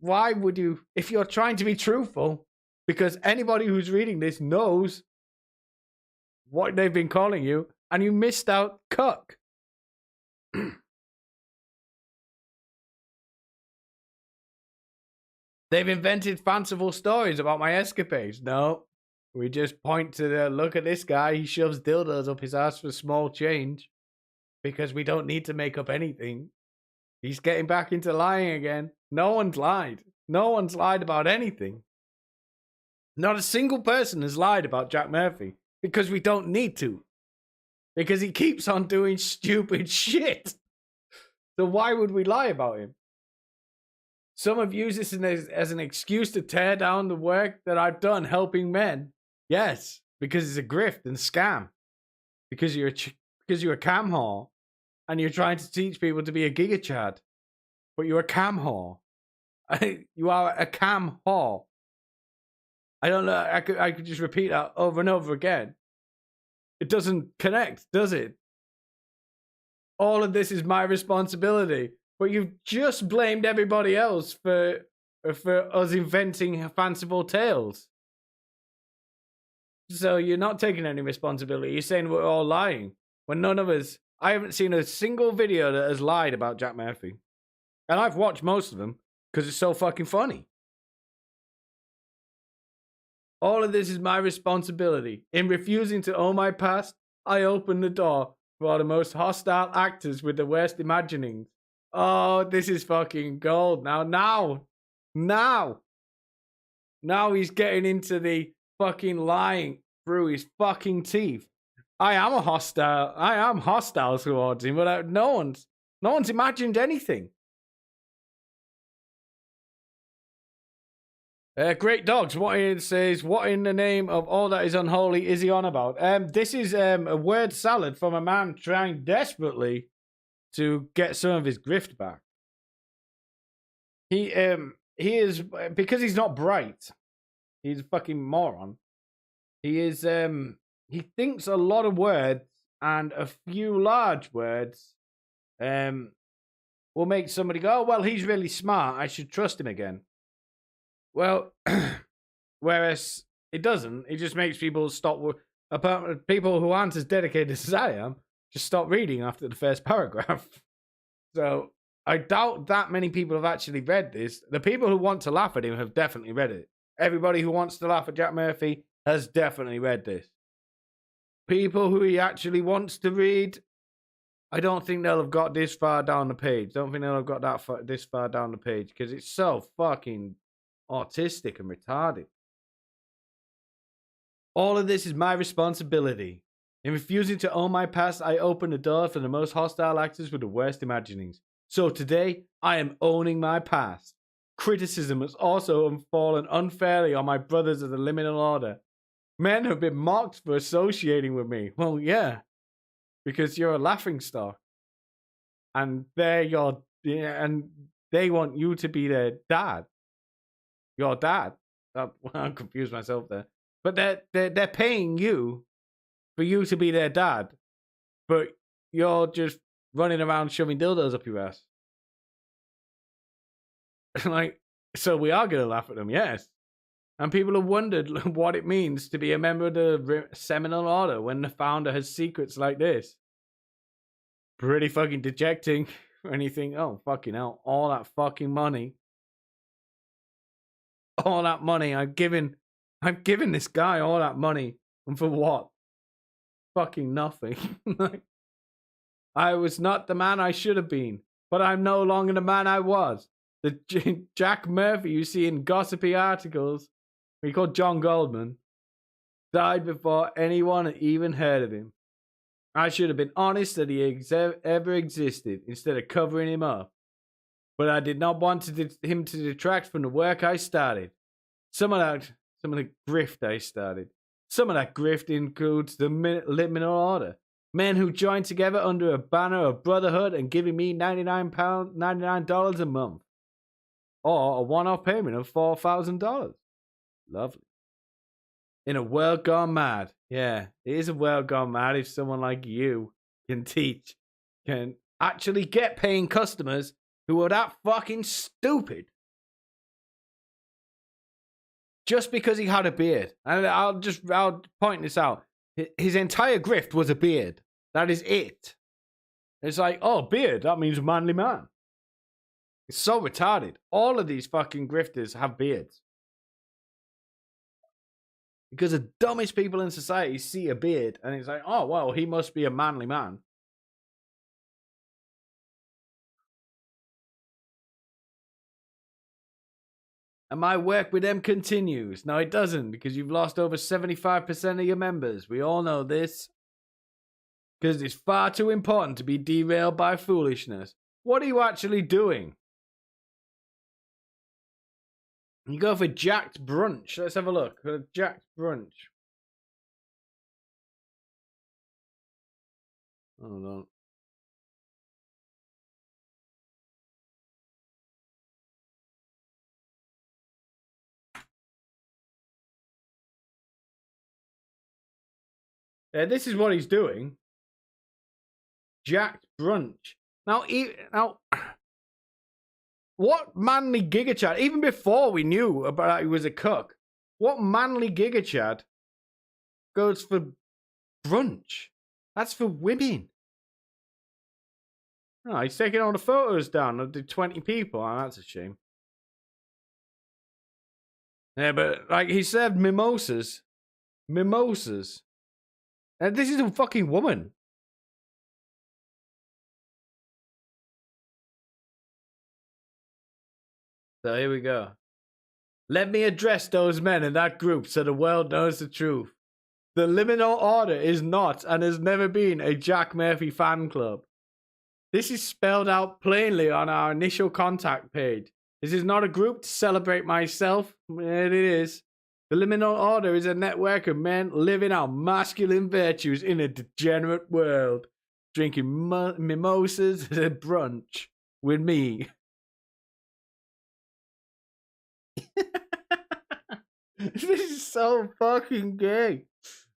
would you, if you're trying to be truthful, because anybody who's reading this knows what they've been calling you, and you missed out Cuck. They've invented fanciful stories about my escapades. No, we just point to the, look at this guy, he shoves dildos up his ass for small change, because we don't need to make up anything. He's getting back into lying again. No one's lied. No one's lied about anything. Not a single person has lied about Jack Murphy, because we don't need to. Because he keeps on doing stupid shit. So why would we lie about him? Some have used this as an excuse to tear down the work that I've done helping men. Yes, because it's a grift and scam. Because you're a cam whore, and you're trying to teach people to be a giga chad, but you're a cam whore. You are a cam whore. I don't know. I could just repeat that over and over again. It doesn't connect, does it? All of this is my responsibility. But you've just blamed everybody else for us inventing fanciful tales. So you're not taking any responsibility. You're saying we're all lying. When none of us... I haven't seen a single video that has lied about Jack Murphy. And I've watched most of them because it's so fucking funny. All of this is my responsibility. In refusing to own my past, I opened the door for all the most hostile actors with the worst imaginings. Oh, this is fucking gold. Now he's getting into the fucking lying through his fucking teeth. I am hostile towards him, but no one's imagined anything. Great dogs. What it says, what in the name of all that is unholy is he on about? This is a word salad from a man trying desperately to get some of his grift back. He is, because he's not bright, he's a fucking moron. He thinks a lot of words, and a few large words will make somebody go, oh, well, he's really smart, I should trust him again. Well, whereas It doesn't. It just makes people stop. People who aren't as dedicated as I am just stop reading after the first paragraph. So I doubt that many people have actually read this. The people who want to laugh at him have definitely read it. Everybody who wants to laugh at Jack Murphy has definitely read this. People who he actually wants to read, I don't think they'll have got this far down the page. Don't think they'll have got this far down the page because it's so fucking autistic and retarded. All of this is my responsibility. In refusing to own my past, I open the door for the most hostile actors with the worst imaginings. So today, I am owning my past. Criticism has also fallen unfairly on my brothers of the Liminal Order. Men have been mocked for associating with me. Well, yeah, because you're a laughingstock, and they want you to be their dad. Your dad. I'm confused myself there, but they're paying you for you to be their dad, but you're just running around shoving dildos up your ass. Like, so we are gonna laugh at them, yes. And people have wondered what it means to be a member of the Seminole Order when the founder has secrets like this. Pretty fucking dejecting. And you think, oh, fucking hell, all that fucking money. All that money I'm giving this guy all that money. And for what? Fucking nothing. I was not the man I should have been, but I'm no longer the man I was. The Jack Murphy you see in gossipy articles, he called John Goldman, died before anyone had even heard of him. I should have been honest that he ever existed instead of covering him up. But I did not want him to detract from the work I started. Some of the grift I started. Some of that grift includes the Liminal Order. Men who joined together under a banner of brotherhood and giving me $99 a month. Or a one-off payment of $4,000. Lovely. In a world gone mad. Yeah, it is a world gone mad if someone like you can actually get paying customers who are that fucking stupid. Just because he had a beard. And I'll point this out. His entire grift was a beard. That is it. It's like, oh, beard, that means manly man. It's so retarded. All of these fucking grifters have beards. Because the dumbest people in society see a beard and it's like, oh, well, he must be a manly man. And my work with them continues. No, it doesn't, because you've lost over 75% of your members. We all know this. Because it's far too important to be derailed by foolishness. What are you actually doing? You go for Jacked Brunch. Let's have a look. Jacked Brunch. Hold on. Yeah, this is what he's doing. Jacked Brunch. Now, what manly giga chad, even before we knew about he was a cuck, what manly giga chad goes for brunch? That's for women. Oh, he's taking all the photos down of the 20 people. Oh, that's a shame. Yeah, but like he served mimosas. Mimosas. And this is a fucking woman. So here we go. Let me address those men in that group so the world knows the truth. The Liminal Order is not and has never been a Jack Murphy fan club. This is spelled out plainly on our initial contact page. This is not a group to celebrate myself. It is. The Liminal Order is a network of men living out masculine virtues in a degenerate world, drinking mimosas at brunch with me. This is so fucking gay.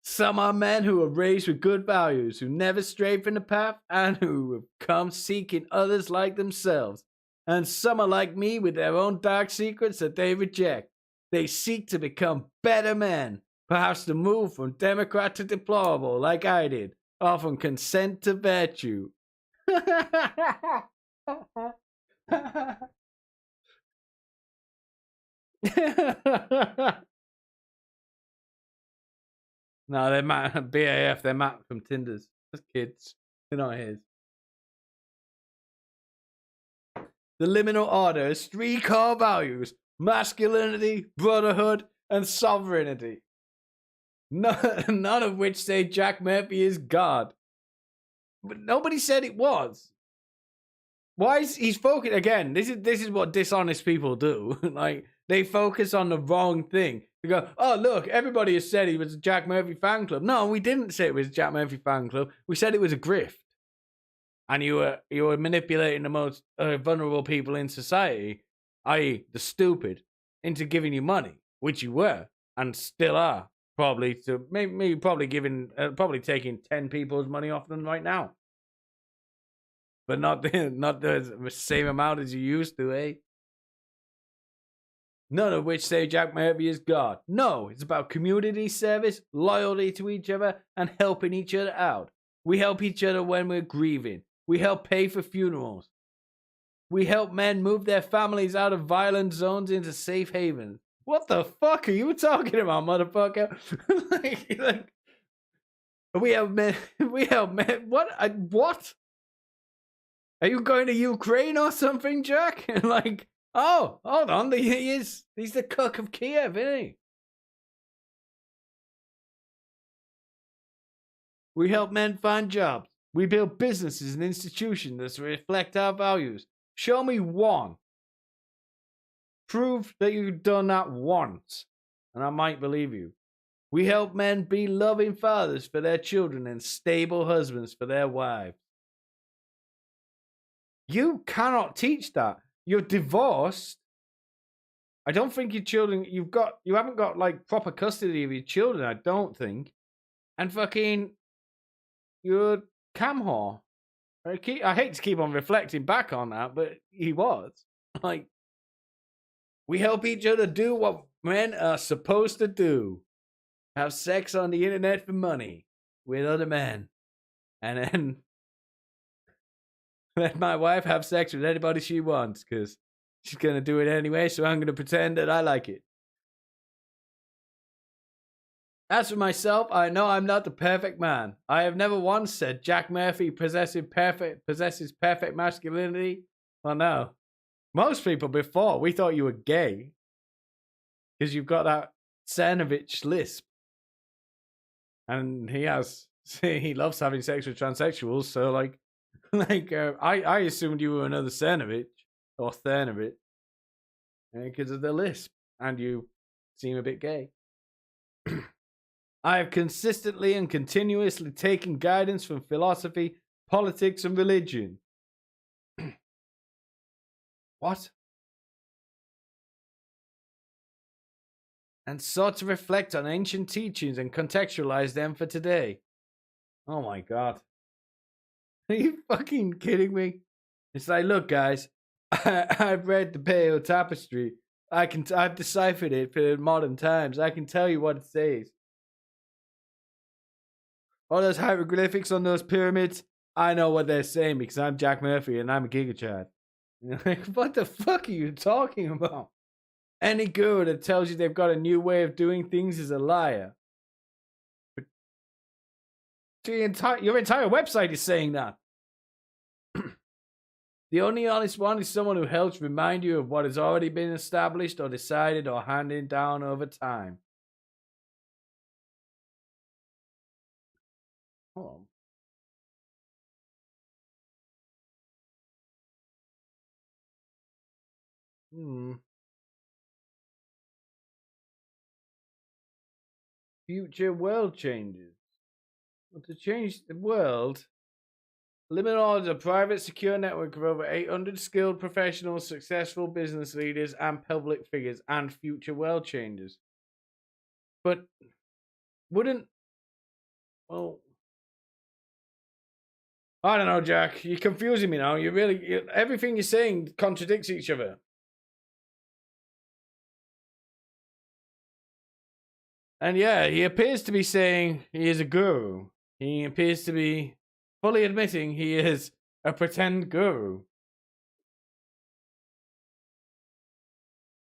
Some are men who are raised with good values, who never stray from the path, and who have come seeking others like themselves. And some are like me with their own dark secrets that they reject. They seek to become better men, perhaps to move from Democrat to deplorable, like I did, or from consent to virtue. No, they're BAF. They're Matt from Tinder's. That's kids. They're not his. The Liminal Order has 3 core values: masculinity, brotherhood, and sovereignty. None of which say Jack Murphy is God. But nobody said it was. Why is he's focused again? This is what dishonest people do. Like, they focus on the wrong thing. They go, oh look, everybody has said he was a Jack Murphy fan club. No, we didn't say it was a Jack Murphy fan club. We said it was a grift. And you were manipulating the most vulnerable people in society, i.e., the stupid, into giving you money, which you were and still are, probably. So maybe probably taking 10 people's money off them right now, but not the same amount as you used to, eh? None of which say Jack Murphy is God. No, it's about community service, loyalty to each other, and helping each other out. We help each other when we're grieving. We help pay for funerals. We help men move their families out of violent zones into safe havens. What the fuck are you talking about, motherfucker? like, we help men. We help men. What? What? Are you going to Ukraine or something, Jack? Like, oh, hold on. He's the Cuck of Kiev, isn't he? We help men find jobs. We build businesses and institutions that reflect our values. Show me one. Prove that you've done that once, and I might believe you. We help men be loving fathers for their children and stable husbands for their wives. You cannot teach that. You're divorced. I don't think your children, you haven't got like proper custody of your children, I don't think. And fucking, you're cam whore. I hate to keep on reflecting back on that, but he was. Like, we help each other do what men are supposed to do. Have sex on the internet for money with other men. And then let my wife have sex with anybody she wants, because she's going to do it anyway, so I'm going to pretend that I like it. As for myself, I know I'm not the perfect man. I have never once said Jack Murphy possesses perfect masculinity. Well, no. Most people before, we thought you were gay. Because you've got that Cernovich lisp. And he loves having sex with transsexuals, so I assumed you were another Cernovich, or Cernovich, because of the lisp, and you seem a bit gay. I have consistently and continuously taken guidance from philosophy, politics, and religion. What? And sought to reflect on ancient teachings and contextualize them for today. Oh my god. Are you fucking kidding me? It's like, look guys, I've read the Paleo Tapestry. I've deciphered it for modern times. I can tell you what it says. All those hieroglyphics on those pyramids, I know what they're saying because I'm Jack Murphy and I'm a gigachad. Like, what the fuck are you talking about? Any guru that tells you they've got a new way of doing things is a liar. But your entire website is saying that. The only honest one is someone who helps remind you of what has already been established or decided or handed down over time. Hold on. Future world changes. Well, to change the world, Liminal Order is a private, secure network of over 800 skilled professionals, successful business leaders, and public figures, and future world changers. But wouldn't... Well... I don't know, Jack. You're confusing me now. Everything you're saying contradicts each other. And yeah, he appears to be saying he is a guru. He appears to be fully admitting he is a pretend guru.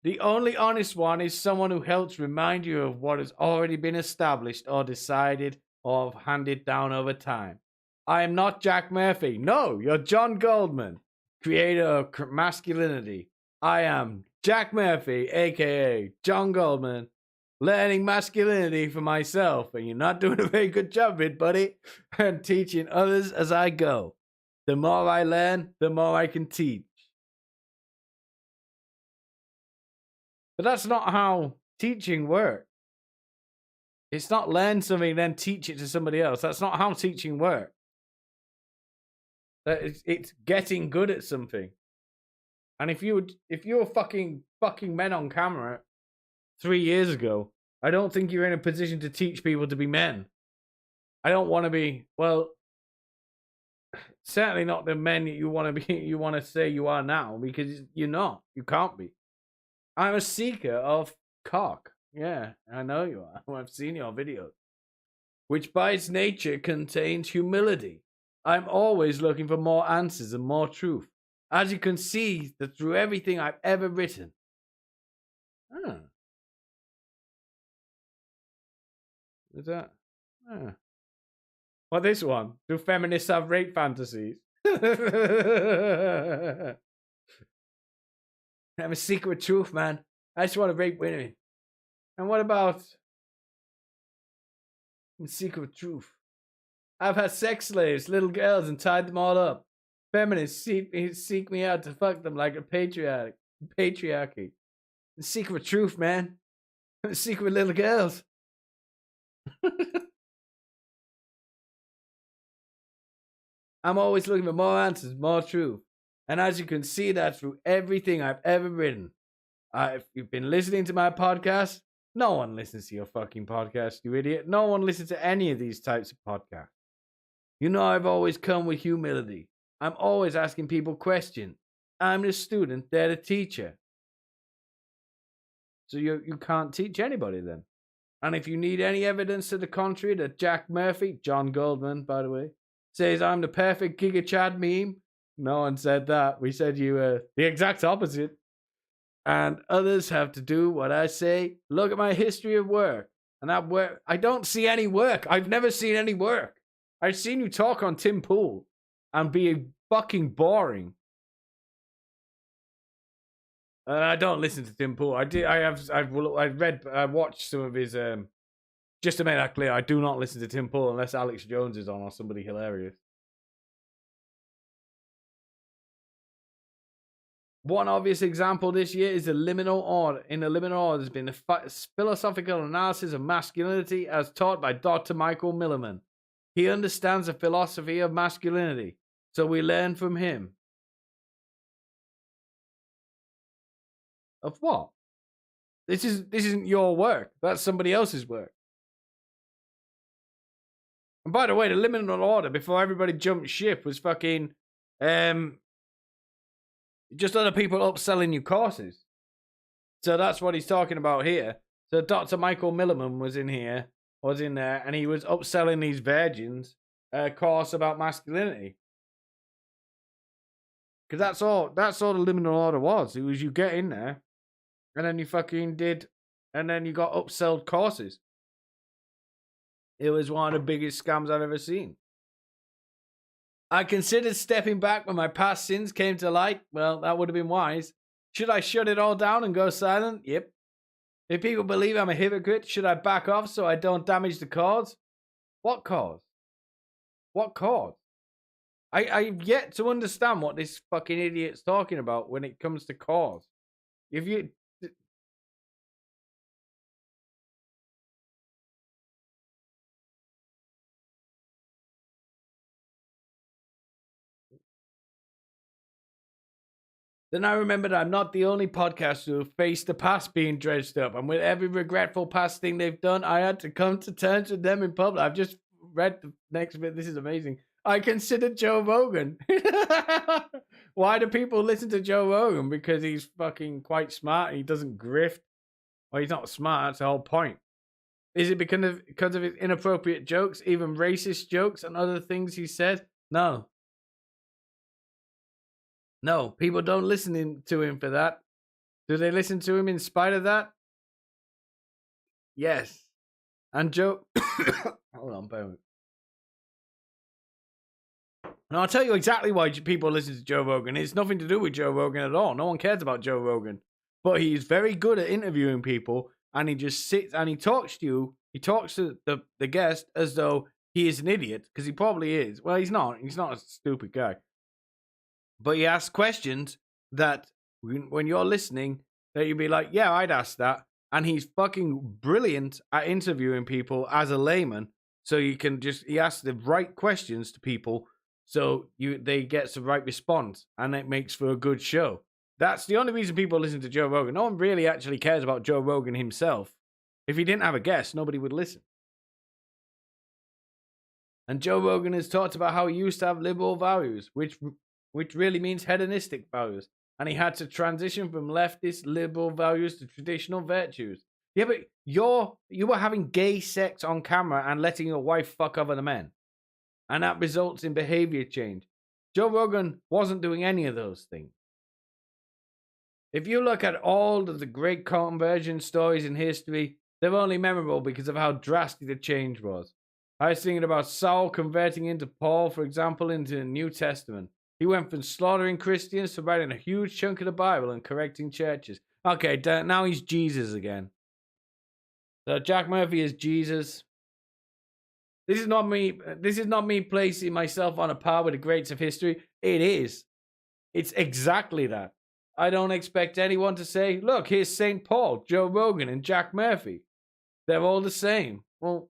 The only honest one is someone who helps remind you of what has already been established or decided or handed down over time. I am not Jack Murphy. No, you're John Goldman, creator of masculinity. I am Jack Murphy, aka John Goldman, learning masculinity for myself. And you're not doing a very good job of it, buddy. And teaching others as I go. The more I learn, the more I can teach. But that's not how teaching works. It's not learn something and then teach it to somebody else. That's not how teaching works. It's getting good at something. And if you were fucking men on camera 3 years ago, I don't think you're in a position to teach people to be men. I don't want to be, well, certainly not the men that you want to be. You want to say you are now, because you're not. You can't be. I'm a seeker of cock. Yeah, I know you are. I've seen your videos. Which by its nature contains humility. I'm always looking for more answers and more truth. As you can see, that through everything I've ever written. Is that? What, this one? Do feminists have rape fantasies? I'm a seeker of truth, man. I just want to rape women. And what about I'm a seeker of truth? I've had sex slaves, little girls, and tied them all up. Feminists seek me out to fuck them like a patriarchy. The seeker of truth, man. I'm a seeker of little girls. I'm always looking for more answers, more truth. And as you can see, that through everything I've ever written. If you've been listening to my podcast, no one listens to your fucking podcast, you idiot. No one listens to any of these types of podcasts. You know I've always come with humility. I'm always asking people questions. I'm the student, they're the teacher. So you can't teach anybody then. And if you need any evidence to the contrary that Jack Murphy, John Goldman, by the way, says I'm the perfect Giga Chad meme, no one said that. We said you were the exact opposite. And others have to do what I say. Look at my history of work. And that work, I don't see any work. I've never seen any work. I've seen you talk on Tim Pool and be fucking boring. And I don't listen to Tim Pool. I watched some of his. Just to make that clear, I do not listen to Tim Pool unless Alex Jones is on or somebody hilarious. One obvious example this year is the Liminal Order. In the Liminal Order, there's been a philosophical analysis of masculinity as taught by Dr. Michael Milliman. He understands the philosophy of masculinity, so we learn from him. Of what? This isn't your work. That's somebody else's work. And by the way, the Liminal Order, before everybody jumped ship, was fucking just other people upselling you courses. So that's what he's talking about here. So Dr. Michael Milliman was in there, and he was upselling these virgins a course about masculinity. Because that's all the Liminal Order was. It was you get in there, and then you fucking did, and then you got upsold courses. It was one of the biggest scams I've ever seen. I considered stepping back when my past sins came to light. Well, that would have been wise. Should I shut it all down and go silent? Yep. If people believe I'm a hypocrite, should I back off so I don't damage the cause? What cause? What cause? I've yet to understand what this fucking idiot's talking about when it comes to cause. If you... Then I remembered I'm not the only podcaster who faced the past being dredged up. And with every regretful past thing they've done, I had to come to terms with them in public. I've just read the next bit. This is amazing. I considered Joe Rogan. Why do people listen to Joe Rogan? Because he's fucking quite smart and he doesn't grift. Well, he's not smart. That's the whole point. Is it because of his inappropriate jokes, even racist jokes and other things he said? No. No, people don't listen to him for that. Do they listen to him in spite of that? Yes. And Joe... Hold on, bear with me. And I'll tell you exactly why people listen to Joe Rogan. It's nothing to do with Joe Rogan at all. No one cares about Joe Rogan. But he's very good at interviewing people, and he just sits and he talks to you. He talks to the guest as though he is an idiot, because he probably is. Well, he's not. He's not a stupid guy. But he asks questions that, when you're listening, that you'd be like, yeah, I'd ask that. And he's fucking brilliant at interviewing people as a layman. So he asks the right questions to people, so they get the right response, and it makes for a good show. That's the only reason people listen to Joe Rogan. No one really actually cares about Joe Rogan himself. If he didn't have a guest, nobody would listen. And Joe Rogan has talked about how he used to have liberal values, which really means hedonistic values. And he had to transition from leftist liberal values to traditional virtues. Yeah, but you were having gay sex on camera and letting your wife fuck other men. And that results in behavior change. Joe Rogan wasn't doing any of those things. If you look at all of the great conversion stories in history, they're only memorable because of how drastic the change was. I was thinking about Saul converting into Paul, for example, into the New Testament. He went from slaughtering Christians to writing a huge chunk of the Bible and correcting churches. Okay, now he's Jesus again. So Jack Murphy is Jesus. This is not me placing myself on a par with the greats of history. It is. It's exactly that. I don't expect anyone to say, look, here's St. Paul, Joe Rogan, and Jack Murphy. They're all the same. Well,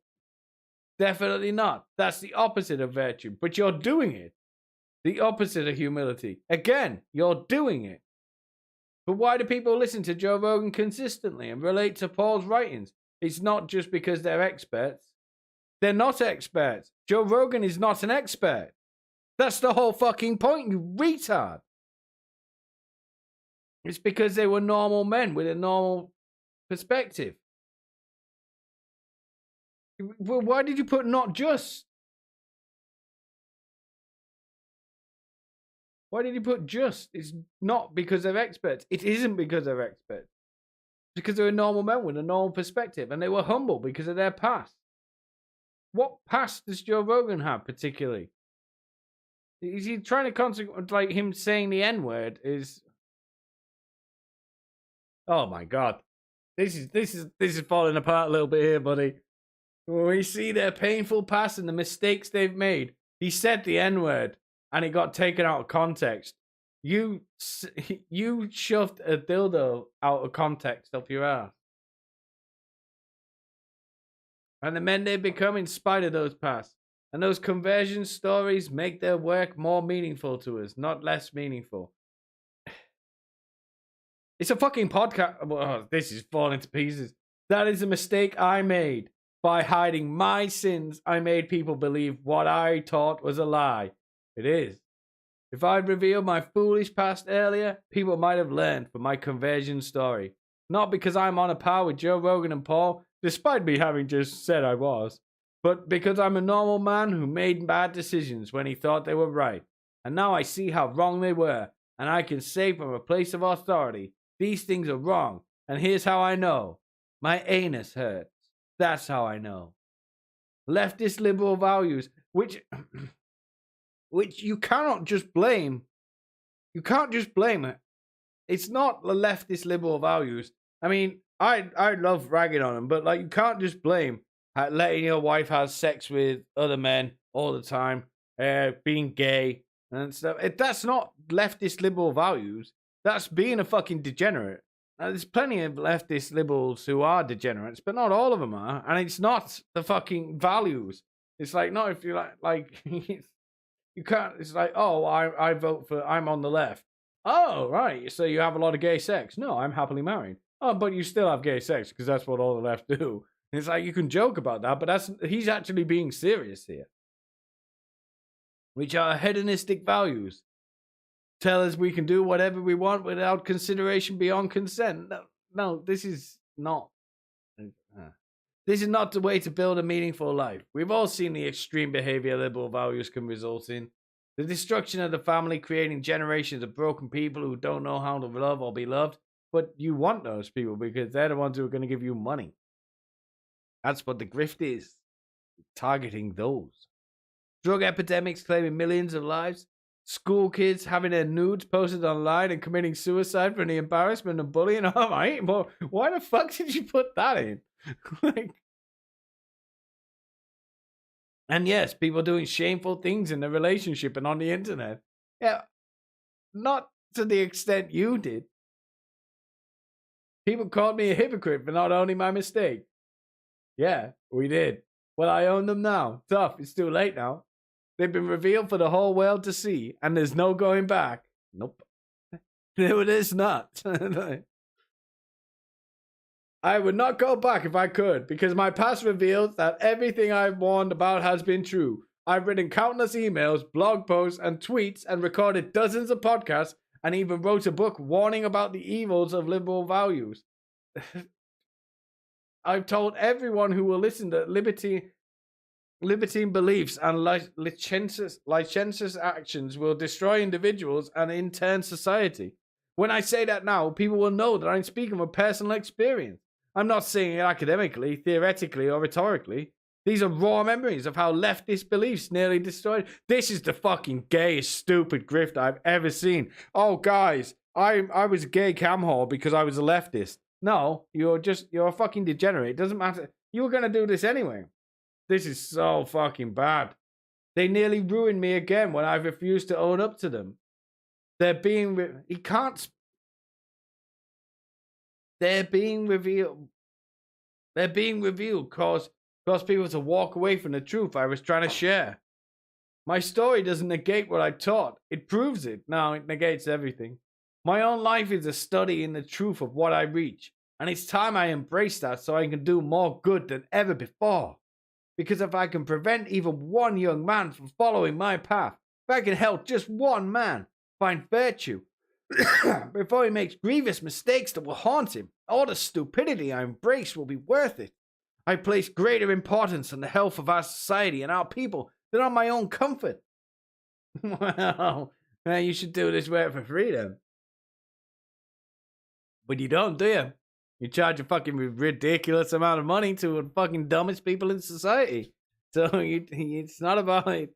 definitely not. That's the opposite of virtue. But you're doing it. The opposite of humility. Again, you're doing it. But why do people listen to Joe Rogan consistently and relate to Paul's writings? It's not just because they're experts. They're not experts. Joe Rogan is not an expert. That's the whole fucking point, you retard. It's because they were normal men with a normal perspective. Well, why did you put not just? Why did you put just? It's not because they're experts. It isn't because they're experts. It's because they were normal men with a normal perspective, and they were humble because of their past. What past does Joe Rogan have particularly? Is he trying to consequence like him saying the N-word is? Oh my God, this is falling apart a little bit here, buddy. When we see their painful past and the mistakes they've made, he said the N-word and it got taken out of context. You shoved a dildo out of context up your ass. And the men they've become in spite of those pasts. And those conversion stories make their work more meaningful to us, not less meaningful. It's a fucking podcast. Oh, this is falling to pieces. That is a mistake I made. By hiding my sins, I made people believe what I taught was a lie. It is. If I'd revealed my foolish past earlier, people might have learned from my conversion story. Not because I'm on a par with Joe Rogan and Paul, despite me having just said I was, but because I'm a normal man who made bad decisions when he thought they were right. And now I see how wrong they were, and I can say from a place of authority, these things are wrong, and here's how I know. My anus hurts. That's how I know. Leftist liberal values, which you cannot just blame. You can't just blame it. It's not the leftist liberal values. I mean, I love ragging on them, but like you can't just blame letting your wife have sex with other men all the time, being gay and stuff. That's not leftist liberal values. That's being a fucking degenerate. There's plenty of leftist liberals who are degenerates, but not all of them are. And it's not the fucking values. It's like, no, if you like you can't, it's like, oh, I vote for, I'm on the left. Oh, right. So you have a lot of gay sex. No, I'm happily married. Oh, but you still have gay sex because that's what all the left do. And it's like, you can joke about that, but he's actually being serious here. Which are hedonistic values. Tell us we can do whatever we want without consideration beyond consent. No, this is not. This is not the way to build a meaningful life. We've all seen the extreme behavior liberal values can result in. The destruction of the family, creating generations of broken people who don't know how to love or be loved. But you want those people because they're the ones who are going to give you money. That's what the grift is. Targeting those. Drug epidemics claiming millions of lives. School kids having their nudes posted online and committing suicide from the embarrassment and bullying. All right, well, why the fuck did you put that in? Like, and yes, people doing shameful things in the relationship and on the internet. Yeah, not to the extent you did. People called me a hypocrite for not owning my mistake. Yeah, we did. Well, I own them now. Tough, it's too late now. They've been revealed for the whole world to see, and there's no going back. Nope. No, it is not. I would not go back if I could, because my past reveals that everything I've warned about has been true. I've written countless emails, blog posts, and tweets, and recorded dozens of podcasts, and even wrote a book warning about the evils of liberal values. I've told everyone who will listen that libertine beliefs and licentious actions will destroy individuals and in turn society. When I say that now, people will know that I'm speaking from personal experience. I'm not saying it academically, theoretically, or rhetorically. These are raw memories of how leftist beliefs nearly destroyed. This is the fucking gayest, stupid grift I've ever seen. Oh, guys, I was a gay cam whore because I was a leftist. No, you're a fucking degenerate. It doesn't matter. You were going to do this anyway. This is so fucking bad. They nearly ruined me again when I refused to own up to them. They're being revealed. They're being revealed cause people to walk away from the truth I was trying to share. My story doesn't negate what I taught. It proves it. No, it negates everything. My own life is a study in the truth of what I reach. And it's time I embrace that so I can do more good than ever before. Because if I can prevent even one young man from following my path, if I can help just one man find virtue before he makes grievous mistakes that will haunt him, all the stupidity I embrace will be worth it. I place greater importance on the health of our society and our people than on my own comfort. Well, you should do this work for free then. But you don't, do you? You charge a fucking ridiculous amount of money to the fucking dumbest people in society. So it's not about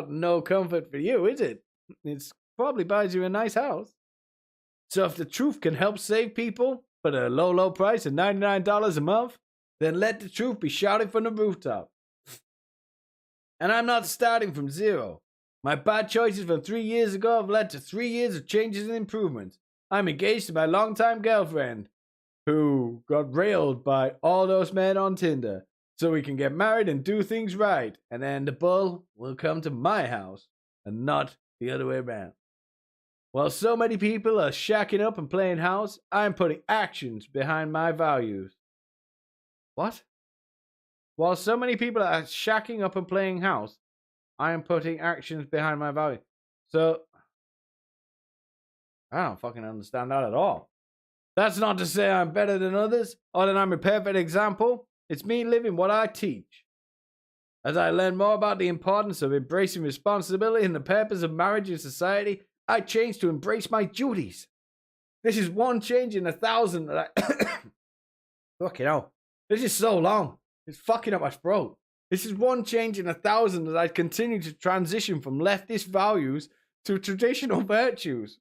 no comfort for you, is it? It's probably buys you a nice house. So if the truth can help save people for the low price of $99 a month, then let the truth be shouted from the rooftop. And I'm not starting from zero. My bad choices from 3 years ago have led to 3 years of changes and improvements. I'm engaged to my longtime girlfriend, who got railed by all those men on Tinder, so we can get married and do things right, and then the bull will come to my house, and not the other way around. While so many people are shacking up and playing house, I'm putting actions behind my values. What? While so many people are shacking up and playing house, I am putting actions behind my values. So, I don't fucking understand that at all. That's not to say I'm better than others, or that I'm a perfect example. It's me living what I teach. As I learn more about the importance of embracing responsibility and the purpose of marriage in society, I change to embrace my duties. This is one change in 1,000 that I... Fucking hell. This is so long. It's fucking up my throat. This is one change in 1,000 that I continue to transition from leftist values to traditional virtues.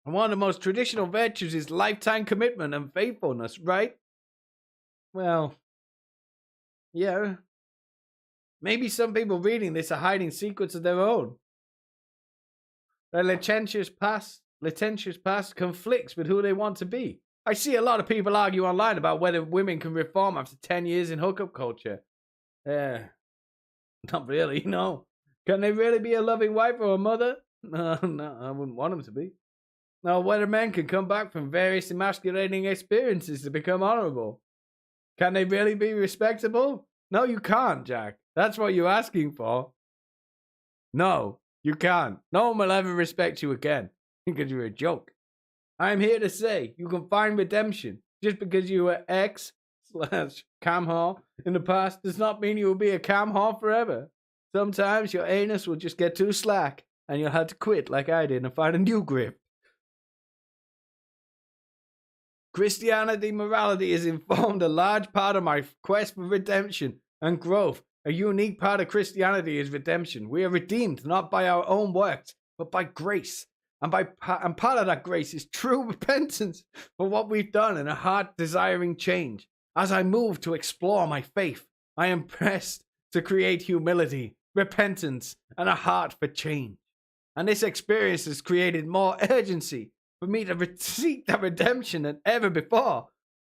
And one of the most traditional virtues is lifetime commitment and faithfulness, right? Well, yeah. Maybe some people reading this are hiding secrets of their own. Their licentious past conflicts with who they want to be. I see a lot of people argue online about whether women can reform after 10 years in hookup culture. Not really, no. Can they really be a loving wife or a mother? No, I wouldn't want them to be. Now, whether men can come back from various emasculating experiences to become honorable. Can they really be respectable? No, you can't, Jack. That's what you're asking for. No, you can't. No one will ever respect you again because you're a joke. I am here to say you can find redemption, Just because you were ex/cam whore in the past does not mean you will be a cam whore forever. Sometimes your anus will just get too slack, and you'll have to quit like I did and find a new grip. Christianity morality has informed a large part of my quest for redemption and growth. A unique part of Christianity is redemption. We are redeemed not by our own works, but by grace. And part of that grace is true repentance for what we've done and a heart desiring change. As I move to explore my faith, I am pressed to create humility, repentance, and a heart for change. And this experience has created more urgency for me to seek that redemption than ever before.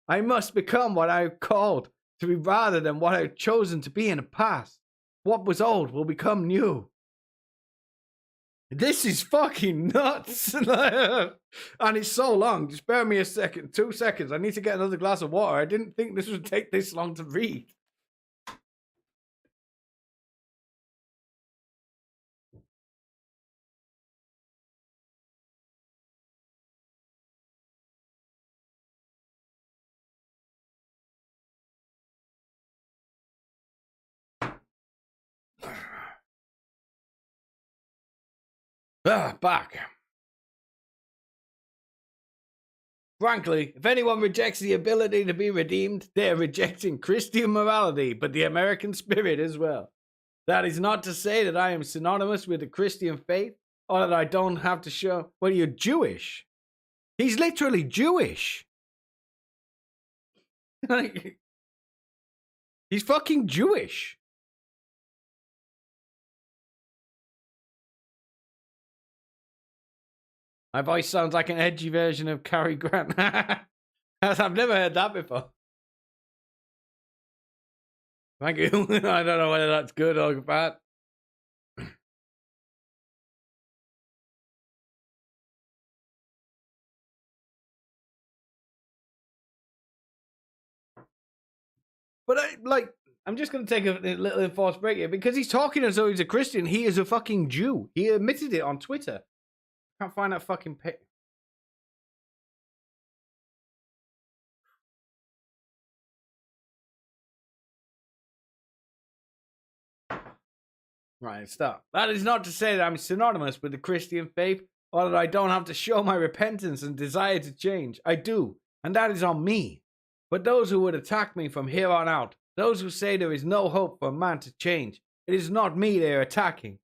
I must become what I am called to be rather than what I've chosen to be in the past. What was old will become new. This is fucking nuts. And it's so long. Just bear me a second, 2 seconds. I need to get another glass of water. I didn't think this would take this long to read. Back. Frankly, if anyone rejects the ability to be redeemed, they are rejecting Christian morality, but the American spirit as well. That is not to say that I am synonymous with the Christian faith, or that I don't have to show, well, you're Jewish. He's literally Jewish. He's fucking Jewish. My voice sounds like an edgy version of Cary Grant. I've never heard that before. Thank you. I don't know whether that's good or bad. But I'm just going to take a little enforced break here because he's talking as though he's a Christian. He is a fucking Jew. He admitted it on Twitter. Can't find that fucking pic. Right, stop. That is not to say that I'm synonymous with the Christian faith or that I don't have to show my repentance and desire to change. I do, and that is on me. But those who would attack me from here on out, those who say there is no hope for man to change, it is not me they are attacking.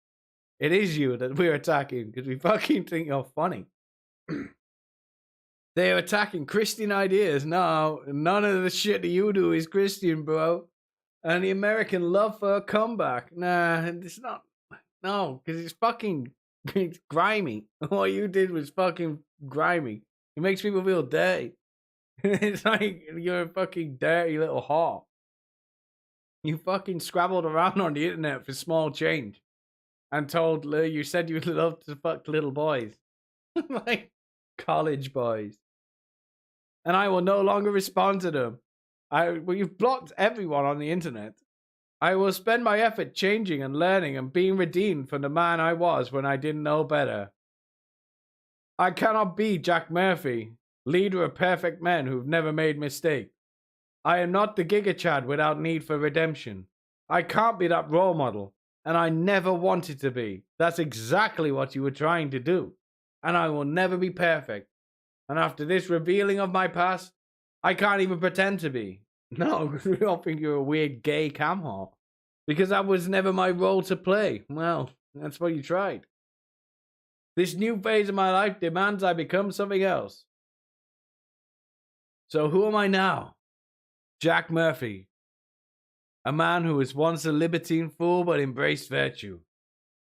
It is you that we're attacking because we fucking think you're funny. They are attacking Christian ideas. No, none of the shit that you do is Christian, bro. And the American love for a comeback. Nah, it's not. No, because it's fucking it's grimy. What you did was fucking grimy. It makes people feel dirty. It's like you're a fucking dirty little whore. You fucking scrabbled around on the internet for small change. And told you said you love to fuck little boys. Like college boys. And I will no longer respond to them. Well, you've blocked everyone on the internet. I will spend my effort changing and learning and being redeemed from the man I was when I didn't know better. I cannot be Jack Murphy, leader of perfect men who've never made mistakes. I am not the Giga Chad without need for redemption. I can't be that role model, and I never wanted to be. That's exactly what you were trying to do. And I will never be perfect. And after this revealing of my past, I can't even pretend to be. No, because we all think you're a weird gay cam whore. Because that was never my role to play. Well, that's what you tried. This new phase of my life demands I become something else. So who am I now? Jack Murphy. A man who was once a libertine fool but embraced virtue.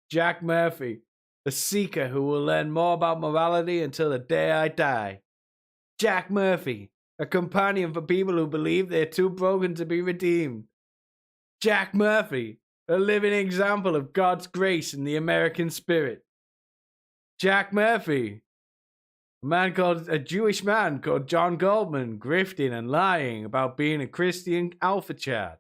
Jack Murphy. A seeker who will learn more about morality until the day I die. Jack Murphy. A companion for people who believe they're too broken to be redeemed. Jack Murphy. A living example of God's grace in the American spirit. Jack Murphy. A Jewish man called John Goldman, grifting and lying about being a Christian alpha chad.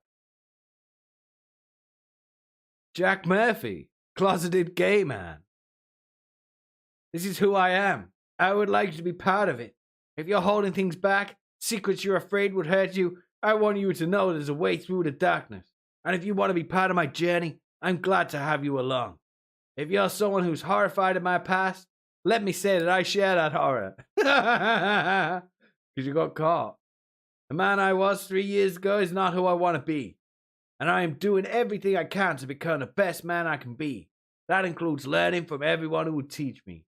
Jack Murphy, closeted gay man. This is who I am. I would like to be part of it. If you're holding things back, secrets you're afraid would hurt you, I want you to know there's a way through the darkness. And if you want to be part of my journey, I'm glad to have you along. If you're someone who's horrified at my past, let me say that I share that horror. Because you got caught. The man I was 3 years ago is not who I want to be. And I am doing everything I can to become the best man I can be. That includes learning from everyone who would teach me.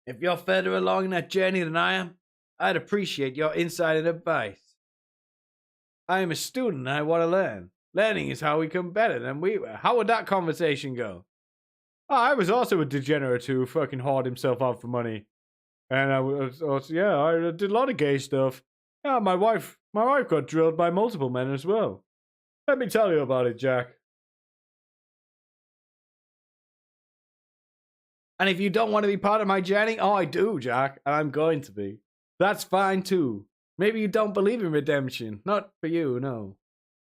If you're further along in that journey than I am, I'd appreciate your insight and advice. I am a student and I want to learn. Learning is how we become better than we were. How would that conversation go? Oh, I was also a degenerate who fucking hoard himself out for money. And I did a lot of gay stuff. Yeah, my wife got drilled by multiple men as well. Let me tell you about it, Jack. And if you don't want to be part of my journey, oh, I do, Jack, and I'm going to be. That's fine too. Maybe you don't believe in redemption. Not for you, no.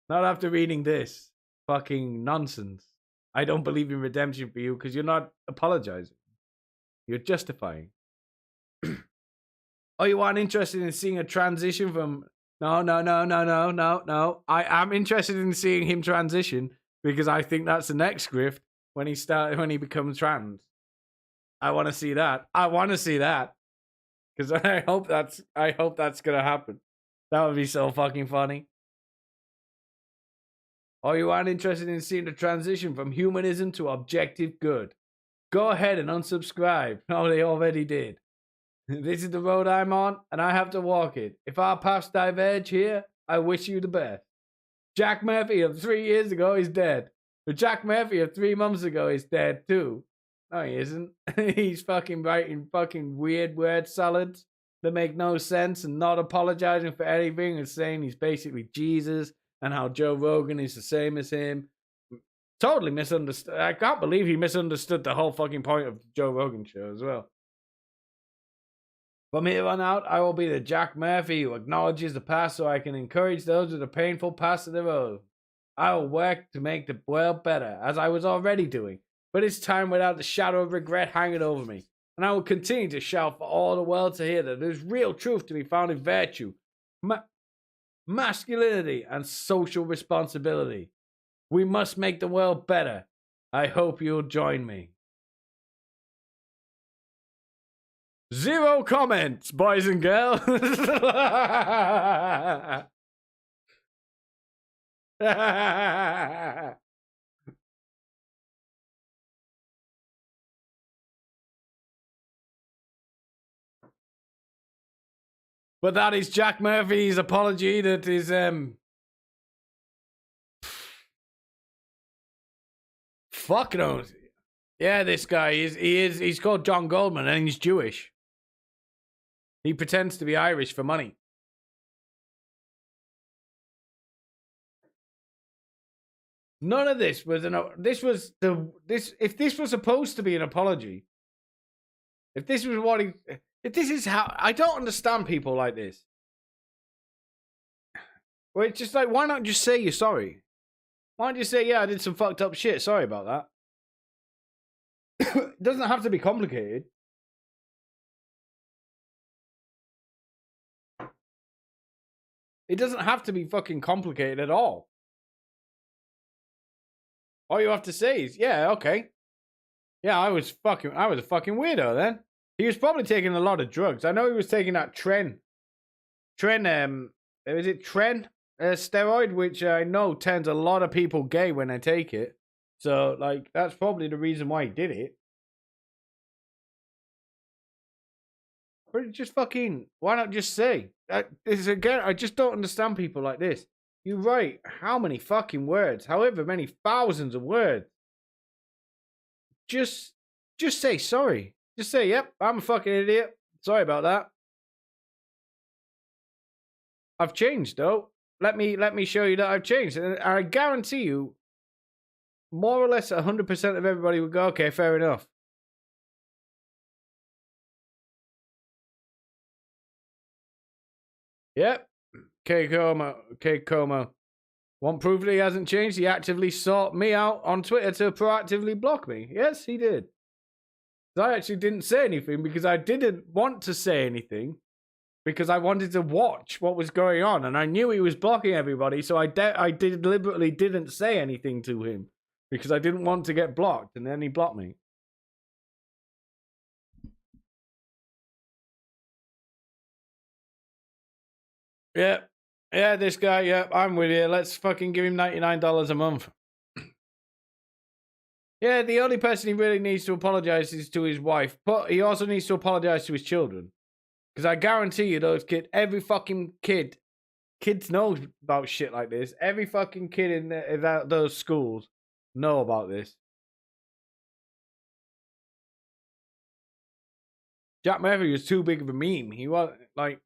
Not after reading this fucking nonsense. I don't believe in redemption for you because you're not apologizing. You're justifying. Oh, you aren't interested in seeing a transition from... No. I am interested in seeing him transition because I think that's the next grift when he becomes trans. I want to see that. Because I hope that's gonna happen. That would be so fucking funny. Or you aren't interested in seeing the transition from humanism to objective good. Go ahead and unsubscribe. Oh, they already did. This is the road I'm on, and I have to walk it. If our paths diverge here, I wish you the best. Jack Murphy of 3 years ago is dead. But Jack Murphy of 3 months ago is dead too. No, he isn't. He's fucking writing fucking weird word salads that make no sense and not apologizing for anything and saying he's basically Jesus and how Joe Rogan is the same as him. Totally misunderstood. I can't believe he misunderstood the whole fucking point of the Joe Rogan show as well. From here on out, I will be the Jack Murphy who acknowledges the past so I can encourage those with a painful past of their own. I will work to make the world better, as I was already doing. But it's time without the shadow of regret hanging over me. And I will continue to shout for all the world to hear that there's real truth to be found in virtue, masculinity, and social responsibility. We must make the world better. I hope you'll join me. 0 comments, boys and girls. But that is Jack Murphy's apology. That is fuck knows. Yeah, this guy he's called John Goldman and he's Jewish. He pretends to be Irish for money. None of this was if this was supposed to be an apology. If this was what he If this is how... I don't understand people like this. Well, it's just like, why not just say you're sorry? Why don't you say, yeah, I did some fucked up shit. Sorry about that. It doesn't have to be complicated. It doesn't have to be fucking complicated at all. All you have to say is, yeah, okay. Yeah, I was a fucking weirdo then. He was probably taking a lot of drugs. I know he was taking that Tren steroid, which I know turns a lot of people gay when they take it. So, like, that's probably the reason why he did it. But just fucking, why not just say? This again, I just don't understand people like this. You write how many fucking words, however many thousands of words. Just say sorry. Just say, yep, I'm a fucking idiot. Sorry about that. I've changed, though. Let me show you that I've changed. And I guarantee you, more or less 100% of everybody would go, okay, fair enough. Yep. K-Como. Want proof that he hasn't changed? He actively sought me out on Twitter to proactively block me. Yes, he did. I actually didn't say anything because I didn't want to say anything. because I wanted to watch what was going on, and I knew he was blocking everybody, so I deliberately didn't say anything to him because I didn't want to get blocked, and then he blocked me. Yeah, this guy. Yeah, I'm with you. Let's fucking give him $99 a month. Yeah, the only person he really needs to apologize is to his wife, but he also needs to apologize to his children. Because I guarantee you, those kids, every fucking kids know about shit like this. Every fucking kid in those schools know about this. Jack Murphy was too big of a meme. He was like,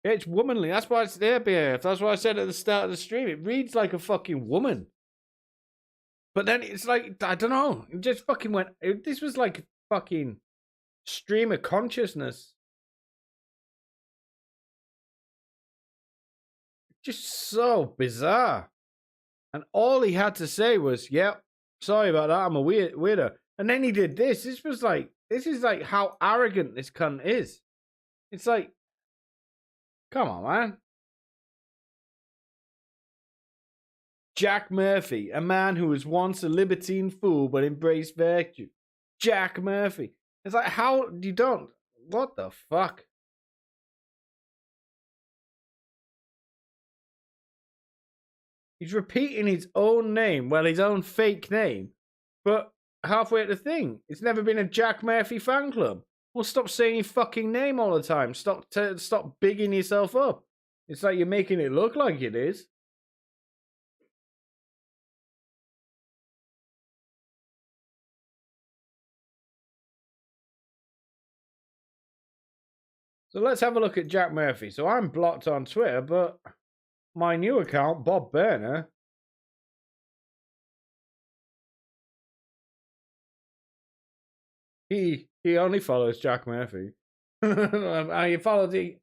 it's womanly. That's why it's there, BF. That's why I said at the start of the stream. It reads like a fucking woman. But then it's like, I don't know. It just fucking went. This was like a fucking stream of consciousness. Just so bizarre. And all he had to say was, yep, sorry about that. I'm a weirdo. And then he did this. This is like how arrogant this cunt is. It's like, come on, man. Jack Murphy, a man who was once a libertine fool but embraced virtue. Jack Murphy. It's like, how you don't? What the fuck? He's repeating his own name, well, his own fake name, but halfway at the thing. It's never been a Jack Murphy fan club. Well, stop saying your fucking name all the time. Stop bigging yourself up. It's like you're making it look like it is. So let's have a look at Jack Murphy. So I'm blocked on Twitter, but my new account, Bob Burner, he only follows Jack Murphy. He follows the.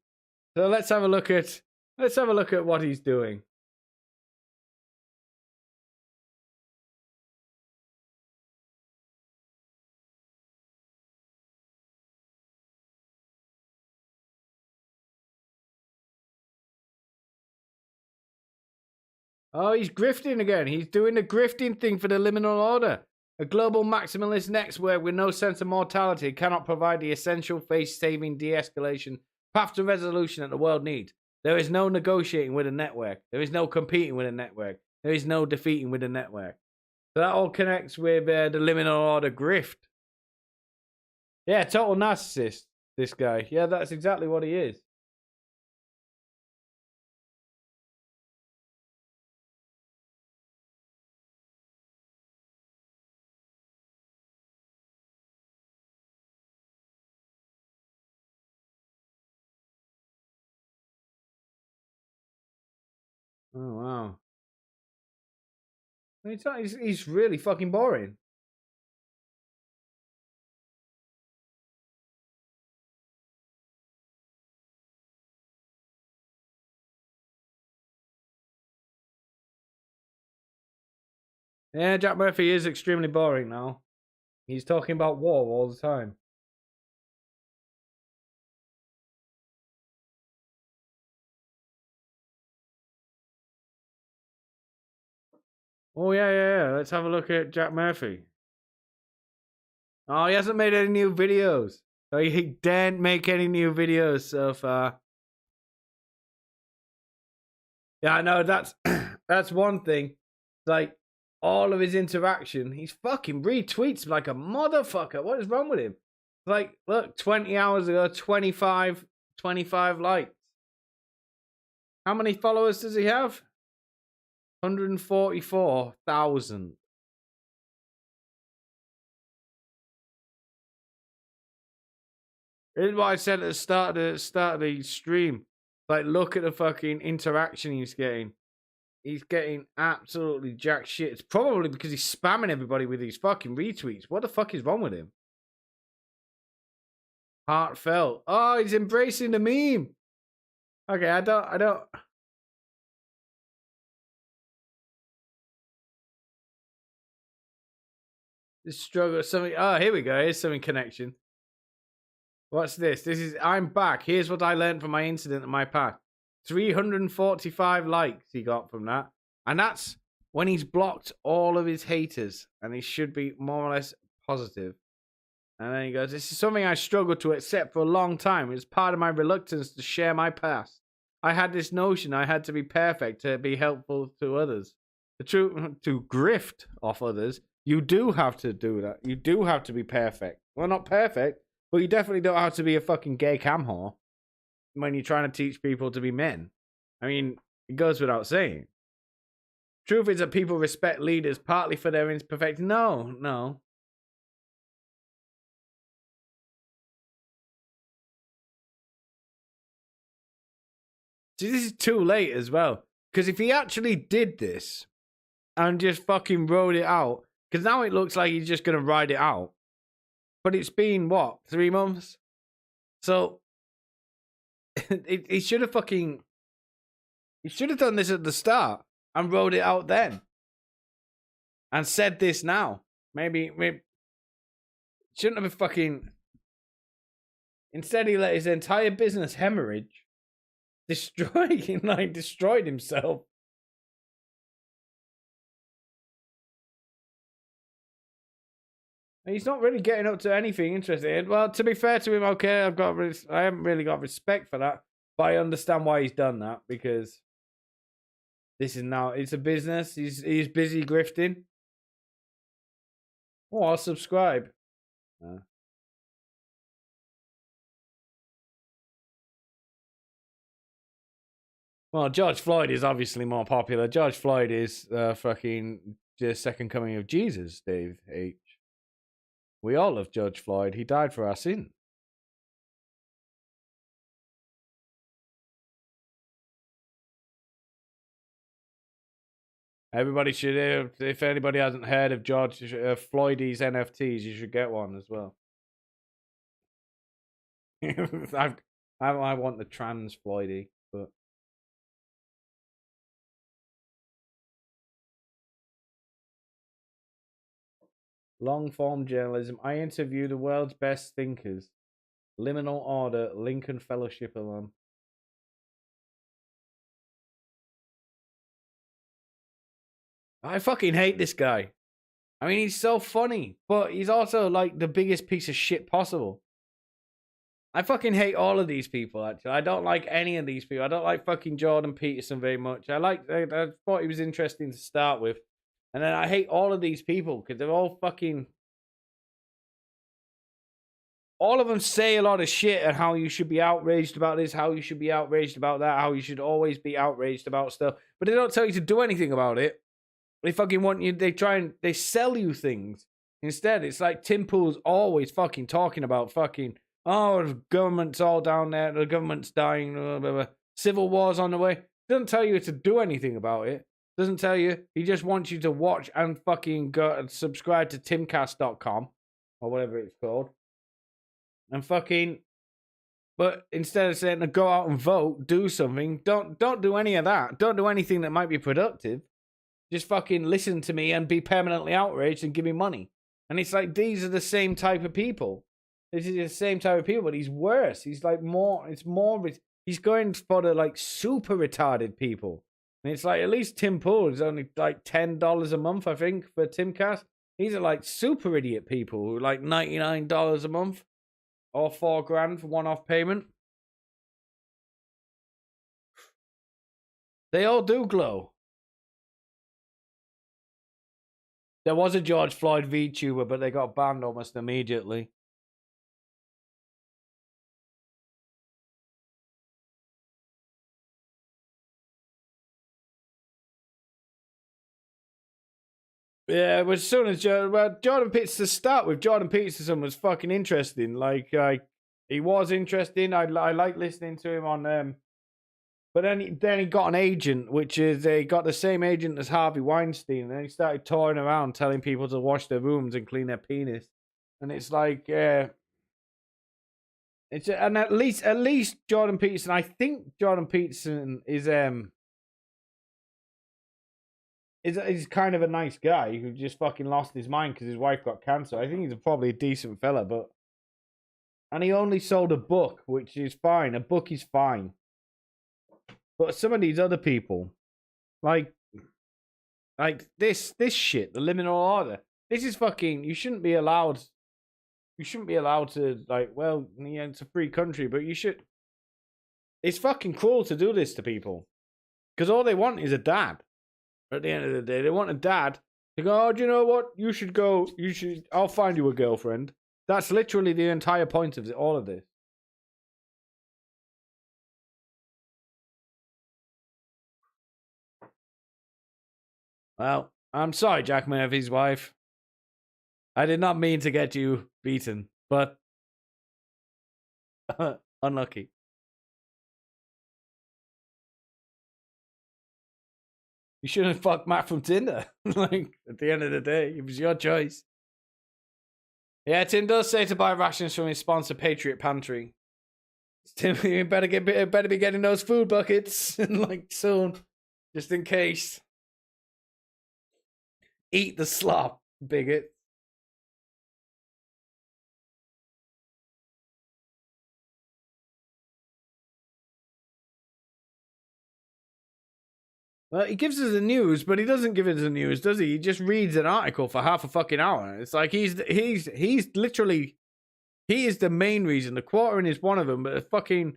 So let's have a look at what he's doing. Oh, he's grifting again. He's doing the grifting thing for the Liminal Order. A global maximalist network with no sense of mortality cannot provide the essential face-saving de-escalation path to resolution that the world needs. There is no negotiating with a network. There is no competing with a network. There is no defeating with a network. So that all connects with the Liminal Order grift. Yeah, total narcissist, this guy. Yeah, that's exactly what he is. Oh, wow. He's really fucking boring. Yeah, Jack Murphy is extremely boring now. He's talking about war all the time. Oh, yeah. Let's have a look at Jack Murphy. Oh, he hasn't made any new videos. Oh, he daren't make any new videos so far. Yeah, I know, that's one thing. Like, all of his interaction, he's fucking retweets like a motherfucker. What is wrong with him? Like, look, 20 hours ago, 25 likes. How many followers does he have? 144,000. This is what I said at the start of the stream. Like, look at the fucking interaction he's getting. He's getting absolutely jack shit. It's probably because he's spamming everybody with these fucking retweets. What the fuck is wrong with him? Heartfelt. Oh, he's embracing the meme. Okay, I don't. This struggle. Something. Oh, here we go. Here's something connection. What's this? This is. I'm back. Here's what I learned from my incident in my path. 345 likes he got from that, and that's when he's blocked all of his haters, and he should be more or less positive. And then he goes, "This is something I struggled to accept for a long time. It's part of my reluctance to share my past. I had this notion I had to be perfect to be helpful to others. The truth, to grift off others, you do have to do that. You do have to be perfect. Well, not perfect, but you definitely don't have to be a fucking gay cam whore when you're trying to teach people to be men. I mean, it goes without saying. Truth is that people respect leaders partly for their imperfection. No. See, this is too late as well. Because if he actually did this and just fucking wrote it out, because now it looks like he's just going to write it out. But it's been, what, 3 months? So, he should have fucking... He should have done this at the start and wrote it out then. And said this now. Maybe shouldn't have fucking... Instead, he let his entire business hemorrhage. Destroyed himself. He's not really getting up to anything interesting. Well, to be fair to him, okay, I haven't really got respect for that, but I understand why he's done that, because this is now, it's a business. He's busy grifting. Oh, I'll subscribe. Well, George Floyd is obviously more popular. George Floyd is fucking the second coming of Jesus, Dave H. We all love George Floyd. He died for our sin. Everybody should, if anybody hasn't heard of George Floyd's NFTs, you should get one as well. I want the trans Floydy, but. Long form journalism. I interview the world's best thinkers. Liminal Order, Lincoln Fellowship alum. I fucking hate this guy. I mean, he's so funny, but he's also like the biggest piece of shit possible. I fucking hate all of these people, actually. I don't like any of these people. I don't like fucking Jordan Peterson very much. I thought he was interesting to start with. And then I hate all of these people because they're all fucking... All of them say a lot of shit and how you should be outraged about this, how you should be outraged about that, how you should always be outraged about stuff. But they don't tell you to do anything about it. They fucking want you... They sell you things. Instead, it's like Tim Pool's always fucking talking about fucking... Oh, the government's all down there. The government's dying. Blah, blah, blah. Civil war's on the way. Doesn't tell you to do anything about it. Doesn't tell you. He just wants you to watch and fucking go and subscribe to timcast.com or whatever it's called. And fucking... But instead of saying to go out and vote, do something, don't do any of that. Don't do anything that might be productive. Just fucking listen to me and be permanently outraged and give me money. And it's like, these are the same type of people. This is the same type of people, but he's worse. He's like more, he's going for the like super retarded people. And it's like, at least Tim Pool is only like $10 a month, I think, for Timcast. These are like super idiot people who like $99 a month or $4,000 for one-off payment. They all do glow. There was a George Floyd VTuber, but they got banned almost immediately. Yeah, but as soon as Jordan Peterson, to start with, Jordan Peterson was fucking interesting. Like, he was interesting. I like listening to him on but then he got an agent, which is he got the same agent as Harvey Weinstein, and then he started touring around telling people to wash their rooms and clean their penis. And it's like, and at least Jordan Peterson, I think Jordan Peterson is he's kind of a nice guy who just fucking lost his mind because his wife got cancer. I think he's probably a decent fella, and he only sold a book, which is fine. A book is fine. But some of these other people, like this shit, the liminal order. This is fucking. You shouldn't be allowed. You shouldn't be allowed to, like. Well, yeah, it's a free country, but you should. It's fucking cruel to do this to people, because all they want is a dad. At the end of the day, they want a dad to go. Oh, do you know what? You should go. You should. I'll find you a girlfriend. That's literally the entire point of all of this. Well, I'm sorry, Jack Murphy's wife. I did not mean to get you beaten, but unlucky. You shouldn't have fucked Matt from Tinder. Like, at the end of the day, it was your choice. Yeah, Tim does say to buy rations from his sponsor, Patriot Pantry. Tim, you better be getting those food buckets, like, soon, just in case. Eat the slop, bigot. Well, he gives us the news, but he doesn't give us the news, does he? He just reads an article for half a fucking hour. It's like he's literally, he is the main reason. The quartering is one of them, but the fucking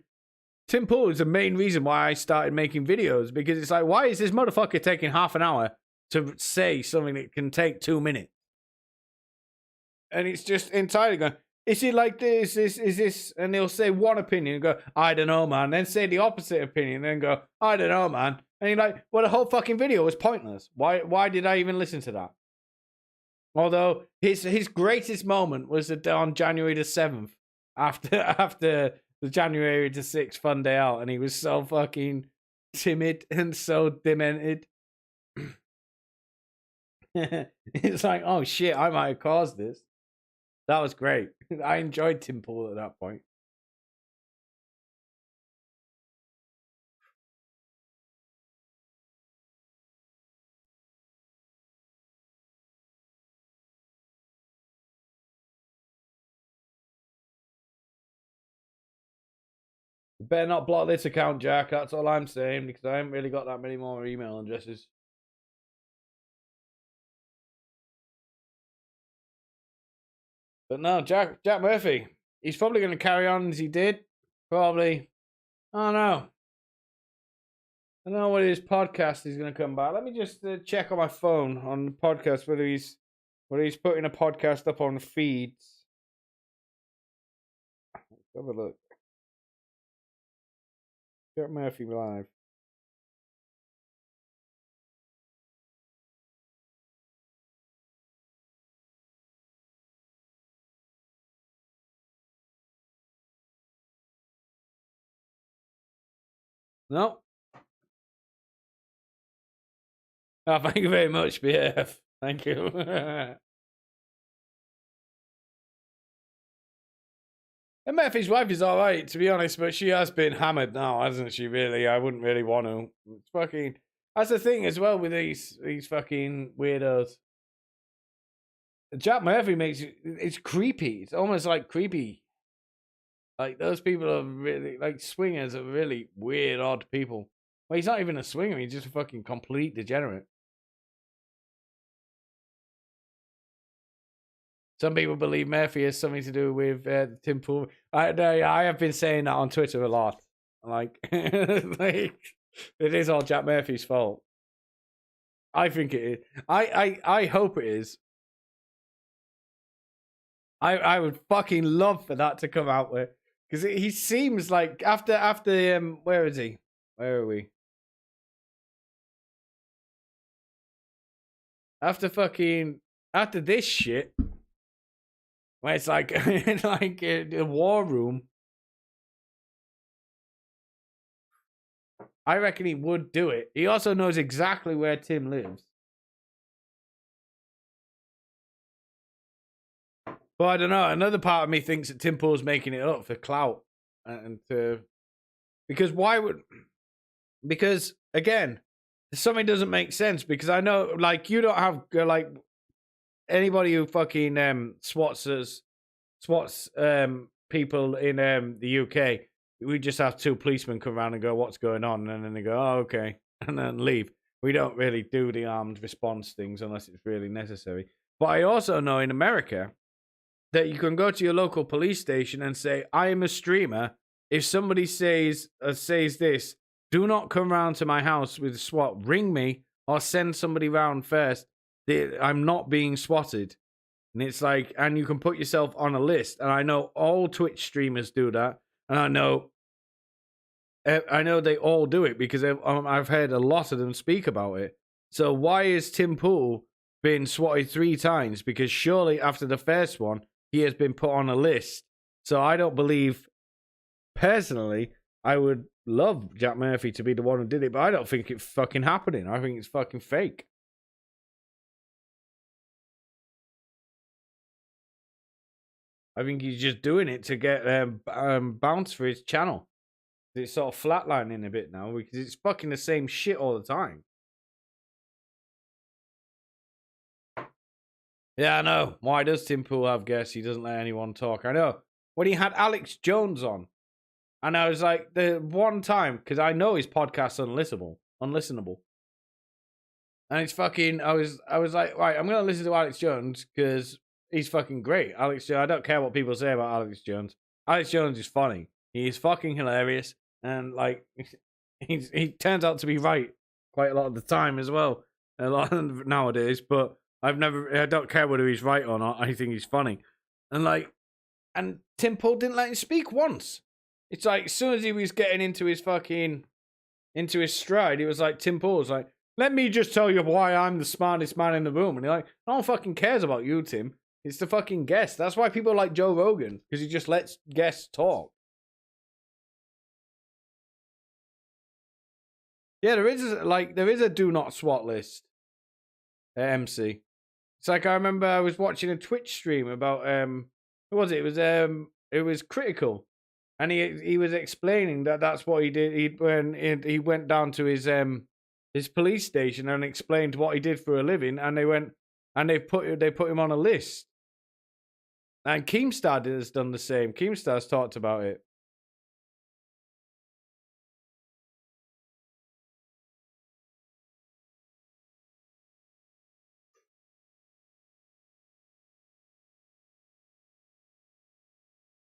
Tim Pool is the main reason why I started making videos, because it's like, why is this motherfucker taking half an hour to say something that can take 2 minutes? And it's just entirely going, is it like this? Is this? And he'll say one opinion and go, I don't know, man. Then say the opposite opinion, then go, I don't know, man. And you're like, well, the whole fucking video was pointless. Why did I even listen to that? Although his greatest moment was on January the 7th, after the January the 6th fun day out, and he was so fucking timid and so demented. It's like, oh shit, I might have caused this. That was great. I enjoyed Tim Pool at that point. You better not block this account, Jack. That's all I'm saying, because I haven't really got that many more email addresses. But no, Jack Murphy, he's probably going to carry on as he did. Probably. I don't know. I don't know what his podcast is going to come back. Let me just check on my phone on the podcast whether he's putting a podcast up on feeds. Let's have a look. Jack Murphy live. No. Oh, thank you very much, BF. Thank you. And Murphy's wife is all right, to be honest, but she has been hammered now, hasn't she? Really, I wouldn't really want to. It's fucking. That's the thing as well with these fucking weirdos. Jack Murphy makes it's creepy. It's almost like creepy. Like, those people are really, like, swingers are really weird, odd people. Well, he's not even a swinger. He's just a fucking complete degenerate. Some people believe Murphy has something to do with Tim Pool. I have been saying that on Twitter a lot. Like, like, it is all Jack Murphy's fault. I think it is. I hope it is. I would fucking love for that to come out with, because he seems like after where is he? Where are we? After this shit, where it's like like a war room. I reckon he would do it. He also knows exactly where Tim lives. But I don't know. Another part of me thinks that Tim Pool's making it up for clout, and because why would? Because again, something doesn't make sense because I know, like, you don't have like anybody who fucking swats people in the UK. We just have two policemen come around and go, "What's going on?" And then they go, "Oh, okay," and then leave. We don't really do the armed response things unless it's really necessary. But I also know in America that you can go to your local police station and say, "I am a streamer. If somebody says this, do not come round to my house with SWAT. Ring me or send somebody round first. I'm not being swatted." And it's like, and you can put yourself on a list. And I know all Twitch streamers do that, and I know they all do it because I've heard a lot of them speak about it. So why is Tim Pool been swatted 3 times? Because surely after the first one, he has been put on a list. So I don't believe, personally, I would love Jack Murphy to be the one who did it, but I don't think it's fucking happening. I think it's fucking fake. I think he's just doing it to get bounce for his channel. It's sort of flatlining a bit now because it's fucking the same shit all the time. Yeah, I know. Why does Tim Pool have guests? He doesn't let anyone talk. I know. When he had Alex Jones on, and I was like, the one time, because I know his podcast's unlistenable. And it's fucking, I was like, right, I'm going to listen to Alex Jones because he's fucking great. Alex Jones, I don't care what people say about Alex Jones. Alex Jones is funny. He's fucking hilarious. And like, he turns out to be right quite a lot of the time as well. A lot nowadays, but I don't care whether he's right or not. I think he's funny. And Tim Pool didn't let him speak once. It's like, as soon as he was getting into his stride, he was like, Tim Pool was like, "Let me just tell you why I'm the smartest man in the room." And you're like, no one fucking cares about you, Tim. It's the fucking guest. That's why people like Joe Rogan, because he just lets guests talk. Yeah, there is a do not swat list at MC. It's like, I remember I was watching a Twitch stream about who was it? It was Critical, and he was explaining that's what he did. He went down to his police station and explained what he did for a living, and they put him on a list. And Keemstar has done the same. Keemstar's talked about it.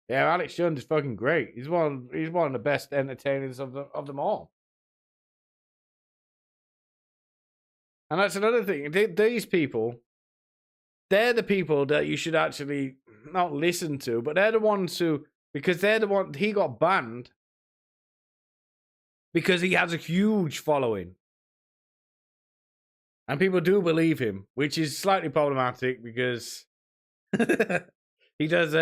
Yeah, Alex Jones is fucking great. He's one of the best entertainers of them all. And that's another thing. These people, they're the people that you should actually not listen to, but they're the ones who, because they're the one, he got banned because he has a huge following. And people do believe him, which is slightly problematic because he does,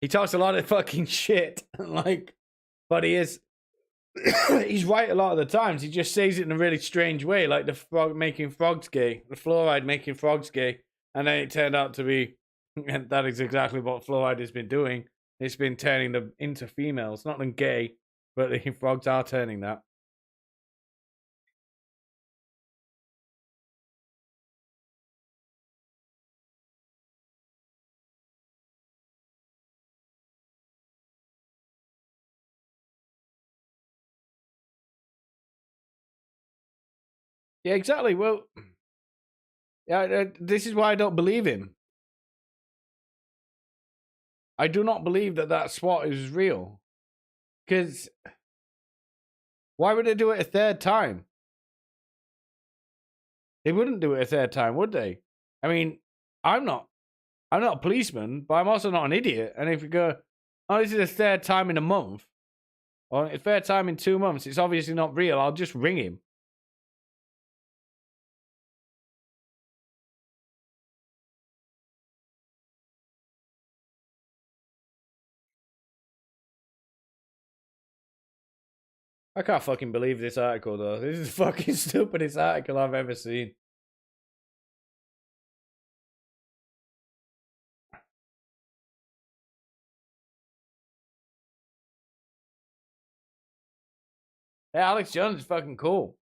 he talks a lot of fucking shit, like, but he's right a lot of the times. He just says it in a really strange way, like the frog making frogs gay, the fluoride making frogs gay, and then it turned out to be, and that is exactly what fluoride has been doing. It's been turning them into females, not them gay, but the frogs are turning that. Yeah, exactly. Well, yeah, this is why I don't believe him. I do not believe that SWAT is real. Because why would they do it a third time? They wouldn't do it a third time, would they? I mean, I'm not a policeman, but I'm also not an idiot. And if you go, oh, this is the third time in a month, or a third time in 2 months, it's obviously not real. I'll just ring him. I can't fucking believe this article, though. This is the fucking stupidest article I've ever seen. Yeah, Alex Jones is fucking cool.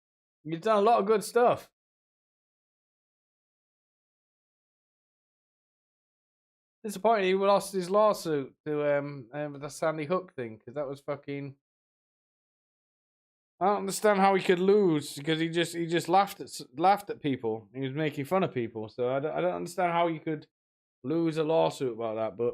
You've done a lot of good stuff. Disappointed he lost his lawsuit to the Sandy Hook thing, because that was fucking. I don't understand how he could lose, because he just laughed at people. He was making fun of people, so I don't understand how you could lose a lawsuit about that. But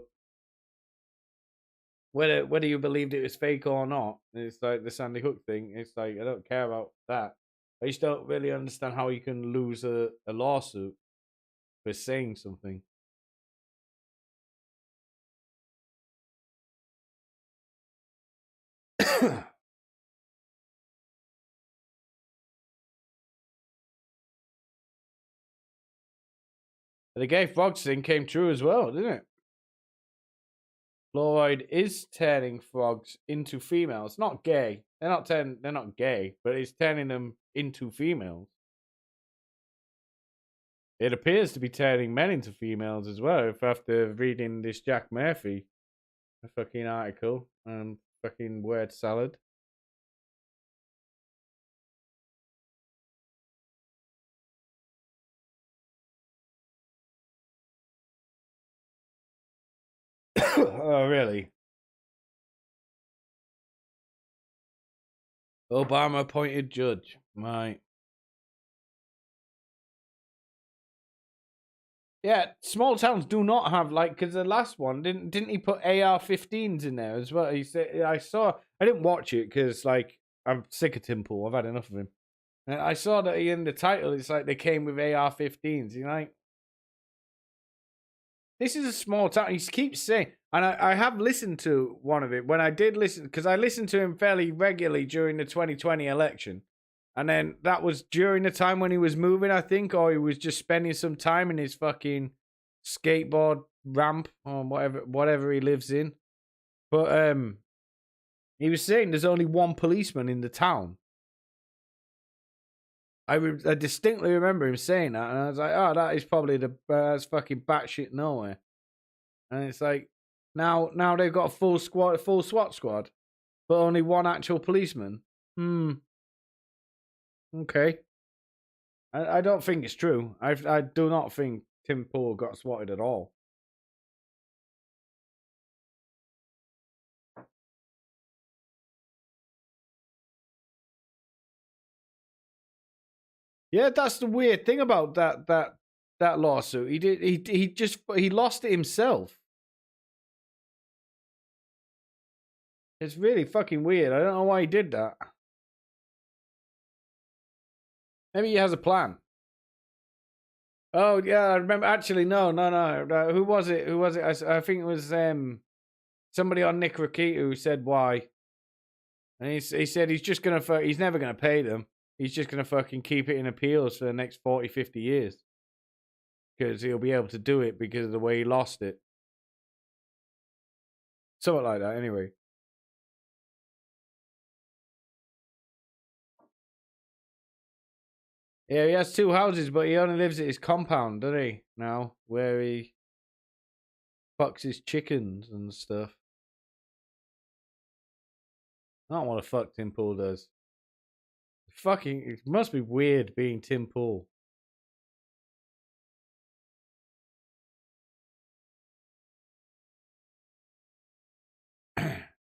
whether you believed it was fake or not, it's like the Sandy Hook thing. It's like I don't care about that. I just don't really understand how you can lose a lawsuit for saying something. The gay frogs thing came true as well, didn't it? Fluoride is turning frogs into females. Not gay. They're not gay, but it's turning them into females. It appears to be turning men into females as well, if after reading this Jack Murphy fucking article and fucking word salad. Oh, really? Obama appointed judge. Right. Yeah, small towns do not have, like, because the last one didn't he put AR-15s in there as well? He said I didn't watch it because like I'm sick of Tim Pool. I've had enough of him. And I saw that in the title it's like they came with AR-15s. You know, like, this is a small town. He keeps saying, and I have listened to one of it when I did listen, because I listened to him fairly regularly during the 2020 election. And then that was during the time when he was moving, I think, or he was just spending some time in his fucking skateboard ramp or whatever he lives in. But he was saying there's only one policeman in the town. I distinctly remember him saying that, and I was like, oh, that is probably that's fucking batshit nowhere. And it's like now they've got a full SWAT squad, but only one actual policeman. Okay. I don't think it's true. I do not think Tim Pool got swatted at all. Yeah, that's the weird thing about that lawsuit. He lost it himself. It's really fucking weird. I don't know why he did that. Maybe he has a plan. Oh yeah, I remember. Actually, no. Who was it? I think it was somebody on Nick Rakita who said why. And he said he's just gonna he's never gonna pay them. He's just gonna fucking keep it in appeals for the next 40, 50 years. Because he'll be able to do it because of the way he lost it. Something like that, anyway. Yeah, he has 2 houses, but he only lives at his compound, doesn't he? Now, where he fucks his chickens and stuff. I don't want to fuck Tim Pool does. Fucking, it must be weird being Tim Pool.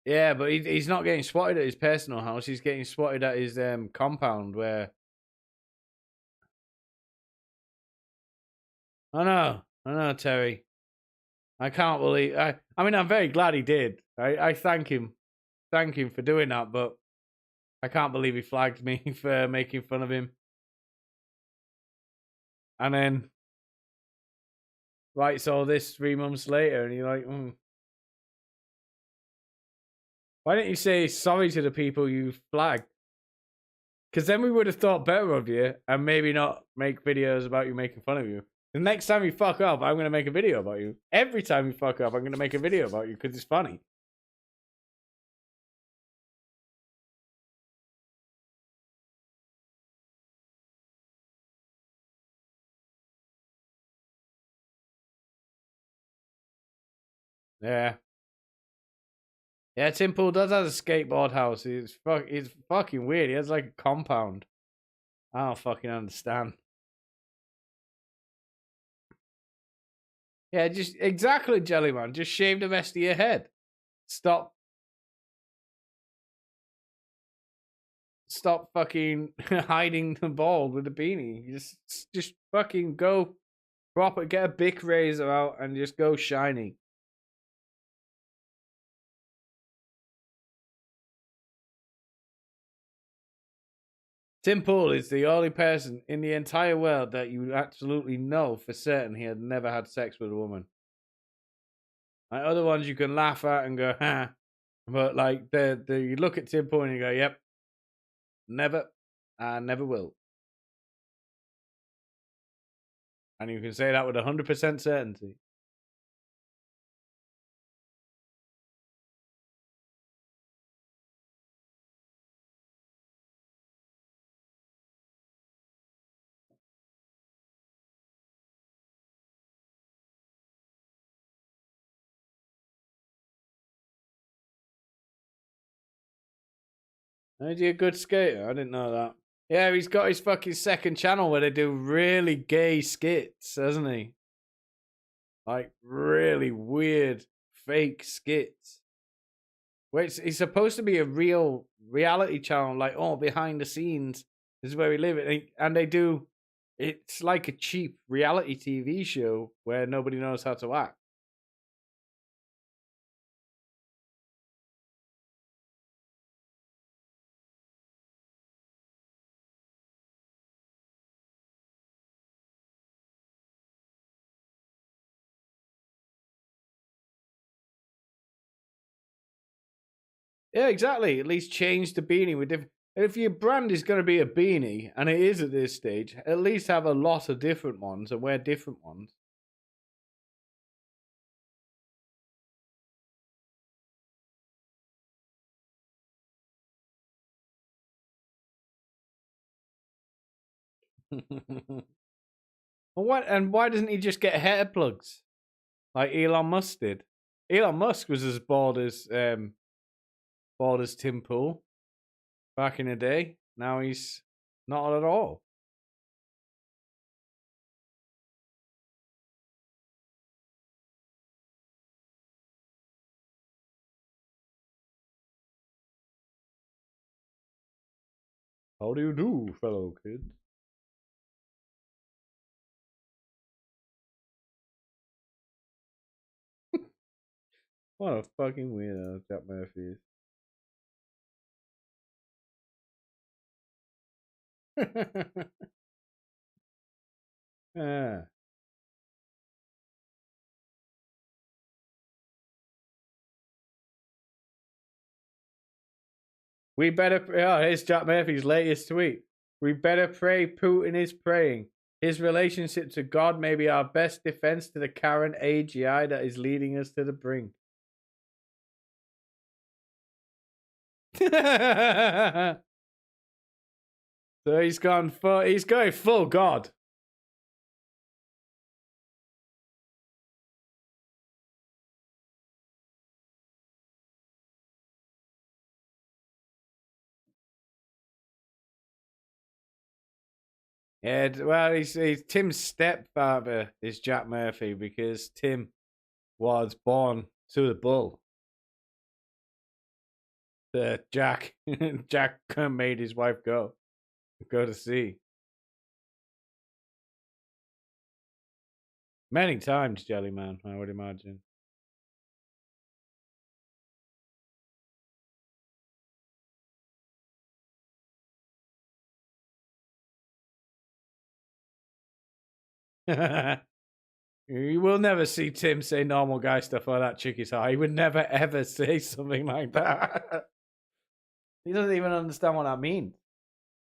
Yeah, but he's not getting swatted at his personal house. He's getting swatted at his compound where. I know, Terry. I can't believe. I mean, I'm very glad he did. I thank him for doing that, but I can't believe he flagged me for making fun of him. And then writes all this 3 months later, and you're like, why didn't you say sorry to the people you flagged? Because then we would have thought better of you and maybe not make videos about you making fun of you. The next time you fuck up, I'm going to make a video about you. Every time you fuck up, I'm going to make a video about you because it's funny. Yeah. Yeah, Tim Pool does have a skateboard house. It's fucking weird. He has like a compound. I don't fucking understand. Yeah, just exactly, Jellyman. Just shave the rest of your head. Stop fucking hiding the bald with the beanie. Just fucking go proper. Get a Bic razor out and just go shiny. Tim Pool is the only person in the entire world that you absolutely know for certain he had never had sex with a woman. Like other ones you can laugh at and go, ha. But like you look at Tim Pool and you go, yep, never, I never will. And you can say that with 100% certainty. Is he a good skater? I didn't know that. Yeah, he's got his fucking second channel where they do really gay skits, hasn't he? Like really weird, fake skits. Wait, it's supposed to be a real reality channel, like, oh, behind the scenes. This is where we live. And they do, it's like a cheap reality TV show where nobody knows how to act. Yeah, exactly. At least change the beanie with different. If your brand is going to be a beanie, and it is at this stage, at least have a lot of different ones and wear different ones. Why doesn't he just get hair plugs like Elon Musk did? Elon Musk was as bald as Tim Pool back in the day. Now he's not at all. How do you do, fellow kids? What a fucking weirdo Jack Murphy is. Yeah. We better. Oh, here's Jack Murphy's latest tweet. We better pray Putin is praying. His relationship to God may be our best defense to the current AGI that is leading us to the brink. So he's going full God. Yeah, well, he's Tim's stepfather is Jack Murphy because Tim was born to the bull. Jack made his wife go to sea many times, Jellyman, I would imagine. You will never see Tim say normal guy stuff like that, Chicky's high. He would never ever say something like that. He doesn't even understand what that means.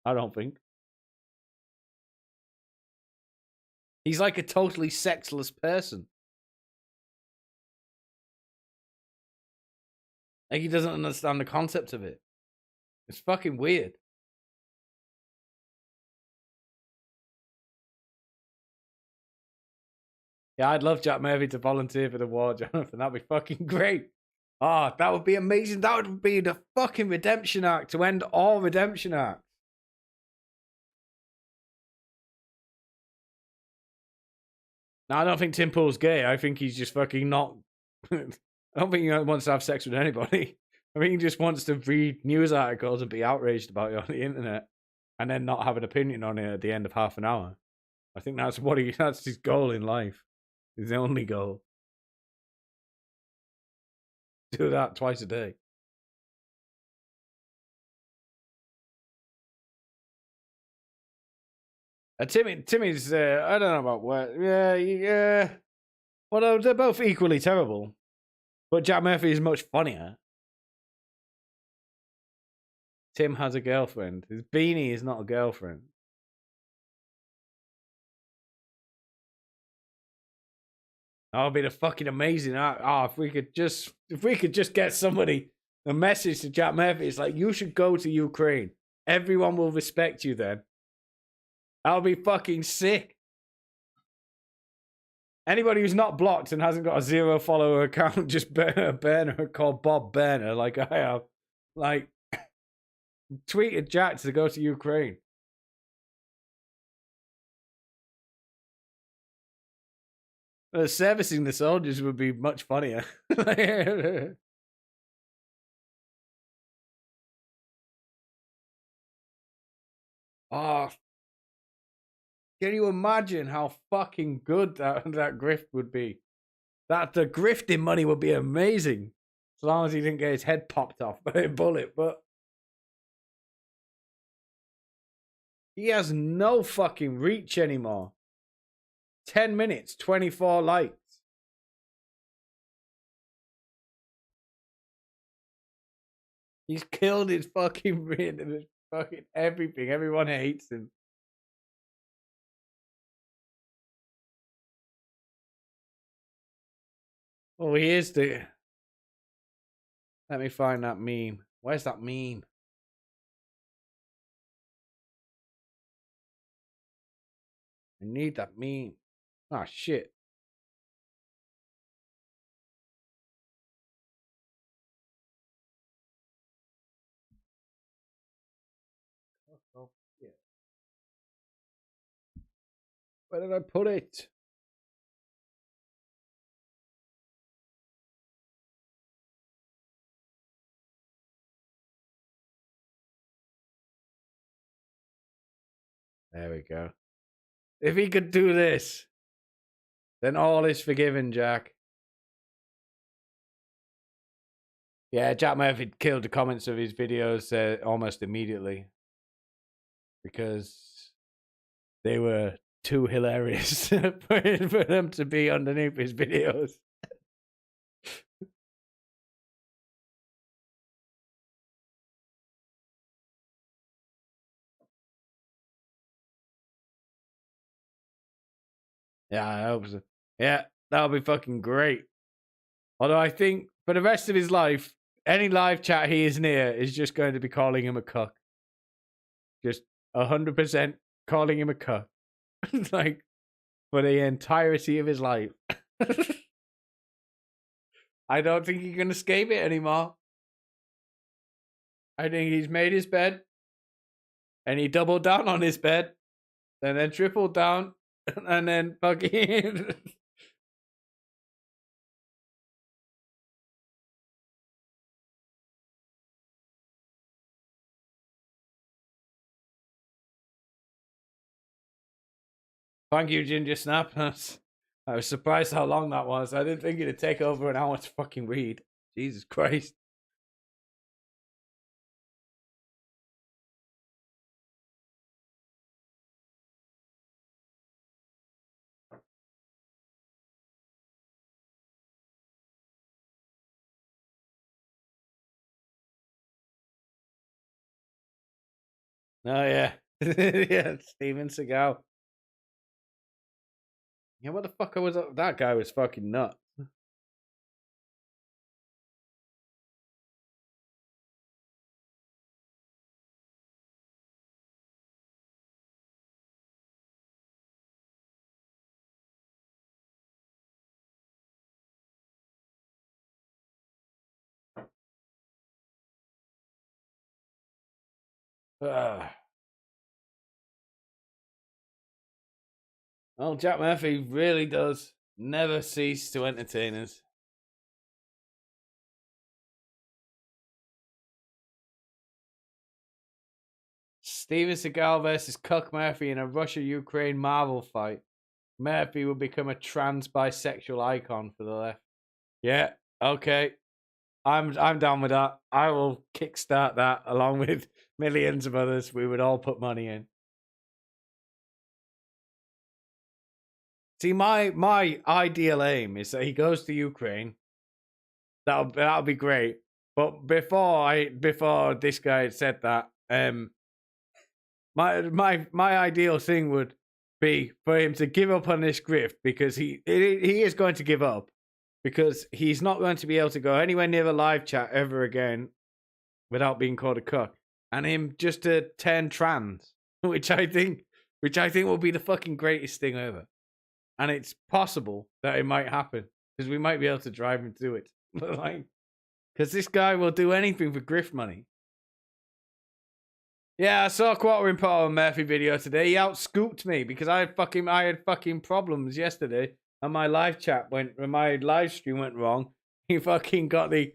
I don't think. He's like a totally sexless person. Like he doesn't understand the concept of it. It's fucking weird. Yeah, I'd love Jack Murphy to volunteer for the war, Jonathan. That'd be fucking great. Oh, that would be amazing. That would be the fucking redemption arc to end all redemption arcs. No, I don't think Tim Pool's gay. I think he's just fucking not. I don't think he wants to have sex with anybody. I think he just wants to read news articles and be outraged about it on the internet, and then not have an opinion on it at the end of half an hour. I think that's what that's his goal in life. His only goal. Do that twice a day. Timmy's, I don't know about what. Yeah. Well, they're both equally terrible. But Jack Murphy is much funnier. Tim has a girlfriend. His beanie is not a girlfriend. That would be the fucking amazing. If we could just get somebody a message to Jack Murphy. It's like, you should go to Ukraine. Everyone will respect you then. That would be fucking sick. Anybody who's not blocked and hasn't got a 0 follower account, just burner called Bob Burner, like I have, like, tweeted Jack to go to Ukraine. Servicing the soldiers would be much funnier. Oh, can you imagine how fucking good that grift would be? That the grifting money would be amazing, as long as he didn't get his head popped off by a bullet. But he has no fucking reach anymore. 10 minutes, 24 likes. He's killed his fucking fucking everything. Everyone hates him. Oh, he is the. Let me find that meme. Where's that meme? I need that meme. Ah, shit. Oh, shit. Where did I put it? There we go. If he could do this, then all is forgiven, Jack. Yeah, Jack Murphy killed the comments of his videos almost immediately because they were too hilarious for them to be underneath his videos. Yeah, I hope so. Yeah, that'll be fucking great. Although I think for the rest of his life, any live chat he is near is just going to be calling him a cuck. Just 100% calling him a cuck. Like, for the entirety of his life. I don't think he can escape it anymore. I think he's made his bed, and he doubled down on his bed, and then tripled down, and then fucking. Thank you, Ginger Snap. I was surprised how long that was. I didn't think it'd take over an hour to fucking read. Jesus Christ. Oh, yeah. Yeah, Steven Seagal. Yeah, what the fuck was that? That guy was fucking nuts. Well, Jack Murphy really does never cease to entertain us. Steven Seagal versus Cuck Murphy in a Russia-Ukraine Marvel fight. Murphy will become a trans bisexual icon for the left. Yeah, okay. I'm down with that. I will kickstart that along with millions of others. We would all put money in. See, my ideal aim is that he goes to Ukraine. That'll be great. But before this guy had said that, my ideal thing would be for him to give up on this grift, because he is going to give up, because he's not going to be able to go anywhere near the live chat ever again without being called a cuck, and him just to turn trans, which I think will be the fucking greatest thing ever. And it's possible that it might happen, because we might be able to drive him to it. Like, because this guy will do anything for grift money. Yeah, I saw Quarter in Paul Murphy video today. He outscooped me because I had fucking problems yesterday, and my live stream went wrong. He fucking got the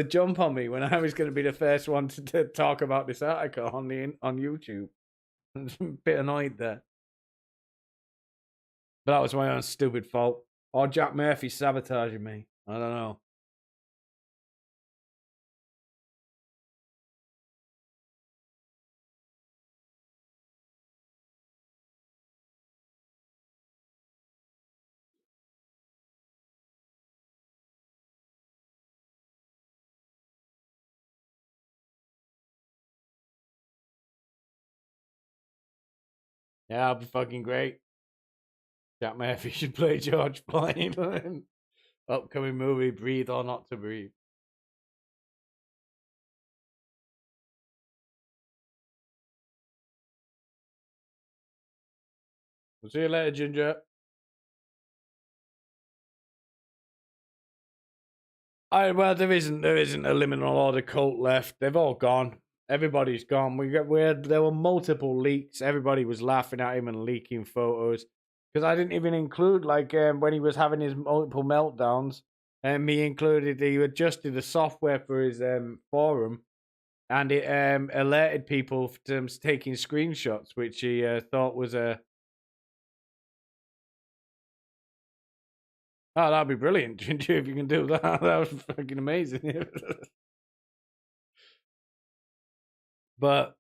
jump on me when I was going to be the first one to talk about this article on YouTube. I was a bit annoyed there. But that was my own stupid fault. Or Jack Murphy sabotaging me. I don't know. Yeah, that'll be fucking great. Jack Murphy should play George Floyd. Upcoming movie, Breathe or Not to Breathe. We'll see you later, Ginger. Well, there isn't a Liminal Order cult left. They've all gone. Everybody's gone. There were multiple leaks. Everybody was laughing at him and leaking photos. Because I didn't even include, like, when he was having his multiple meltdowns, he adjusted the software for his forum, and it alerted people to taking screenshots, which he thought was a... Oh, that'd be brilliant, Ginger, if you can do that. That was fucking amazing. But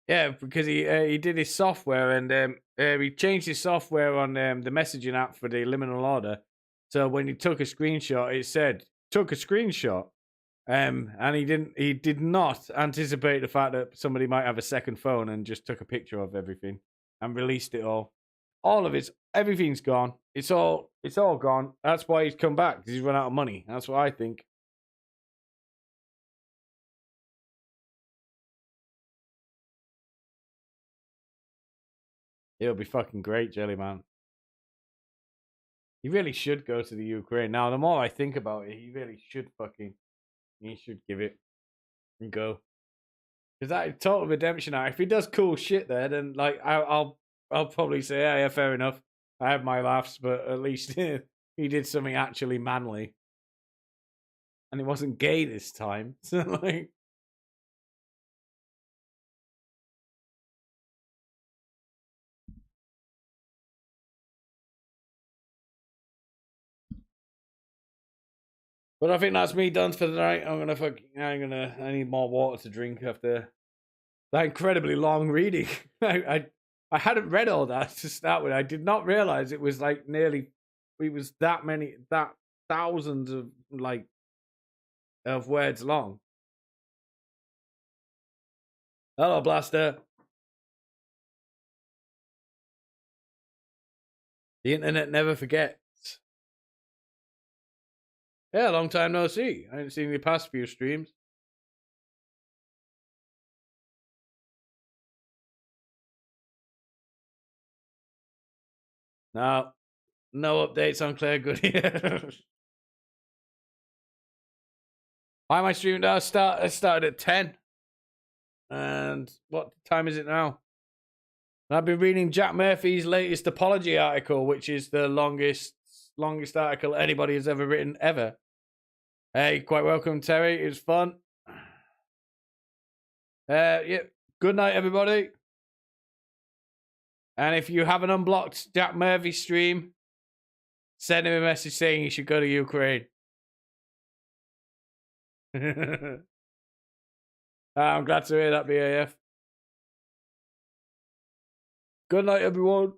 yeah, because he did his software, and he changed his software on the messaging app for the Liminal Order. So when he took a screenshot, it said took a screenshot, and he did not anticipate the fact that somebody might have a second phone and just took a picture of everything and released it all. All of everything's gone. It's all gone. That's why he's come back, because he's run out of money. That's what I think. It'll be fucking great, Jelly Man. He really should go to the Ukraine. Now, the more I think about it, he should give it and go. Because that Total Redemption Act, if he does cool shit there, then like I'll probably say, yeah, fair enough. I had my laughs, but at least he did something actually manly. And it wasn't gay this time. So like, but I think that's me done for the night. I need more water to drink after that incredibly long reading. I hadn't read all that to start with. I did not realize it was like thousands of words long. Hello, Blaster. The internet never forgets. Yeah, long time no see. I haven't seen the past few streams. No updates on Claire Goodyear. Why am I streaming now? I started at 10. And what time is it now? I've been reading Jack Murphy's latest apology article, which is the longest article anybody has ever written ever. Hey, quite welcome, Terry. It was fun. Yeah. Good night, everybody. And if you have an unblocked Jack Murphy stream, send him a message saying you should go to Ukraine. I'm glad to hear that, BAF. Good night, everyone.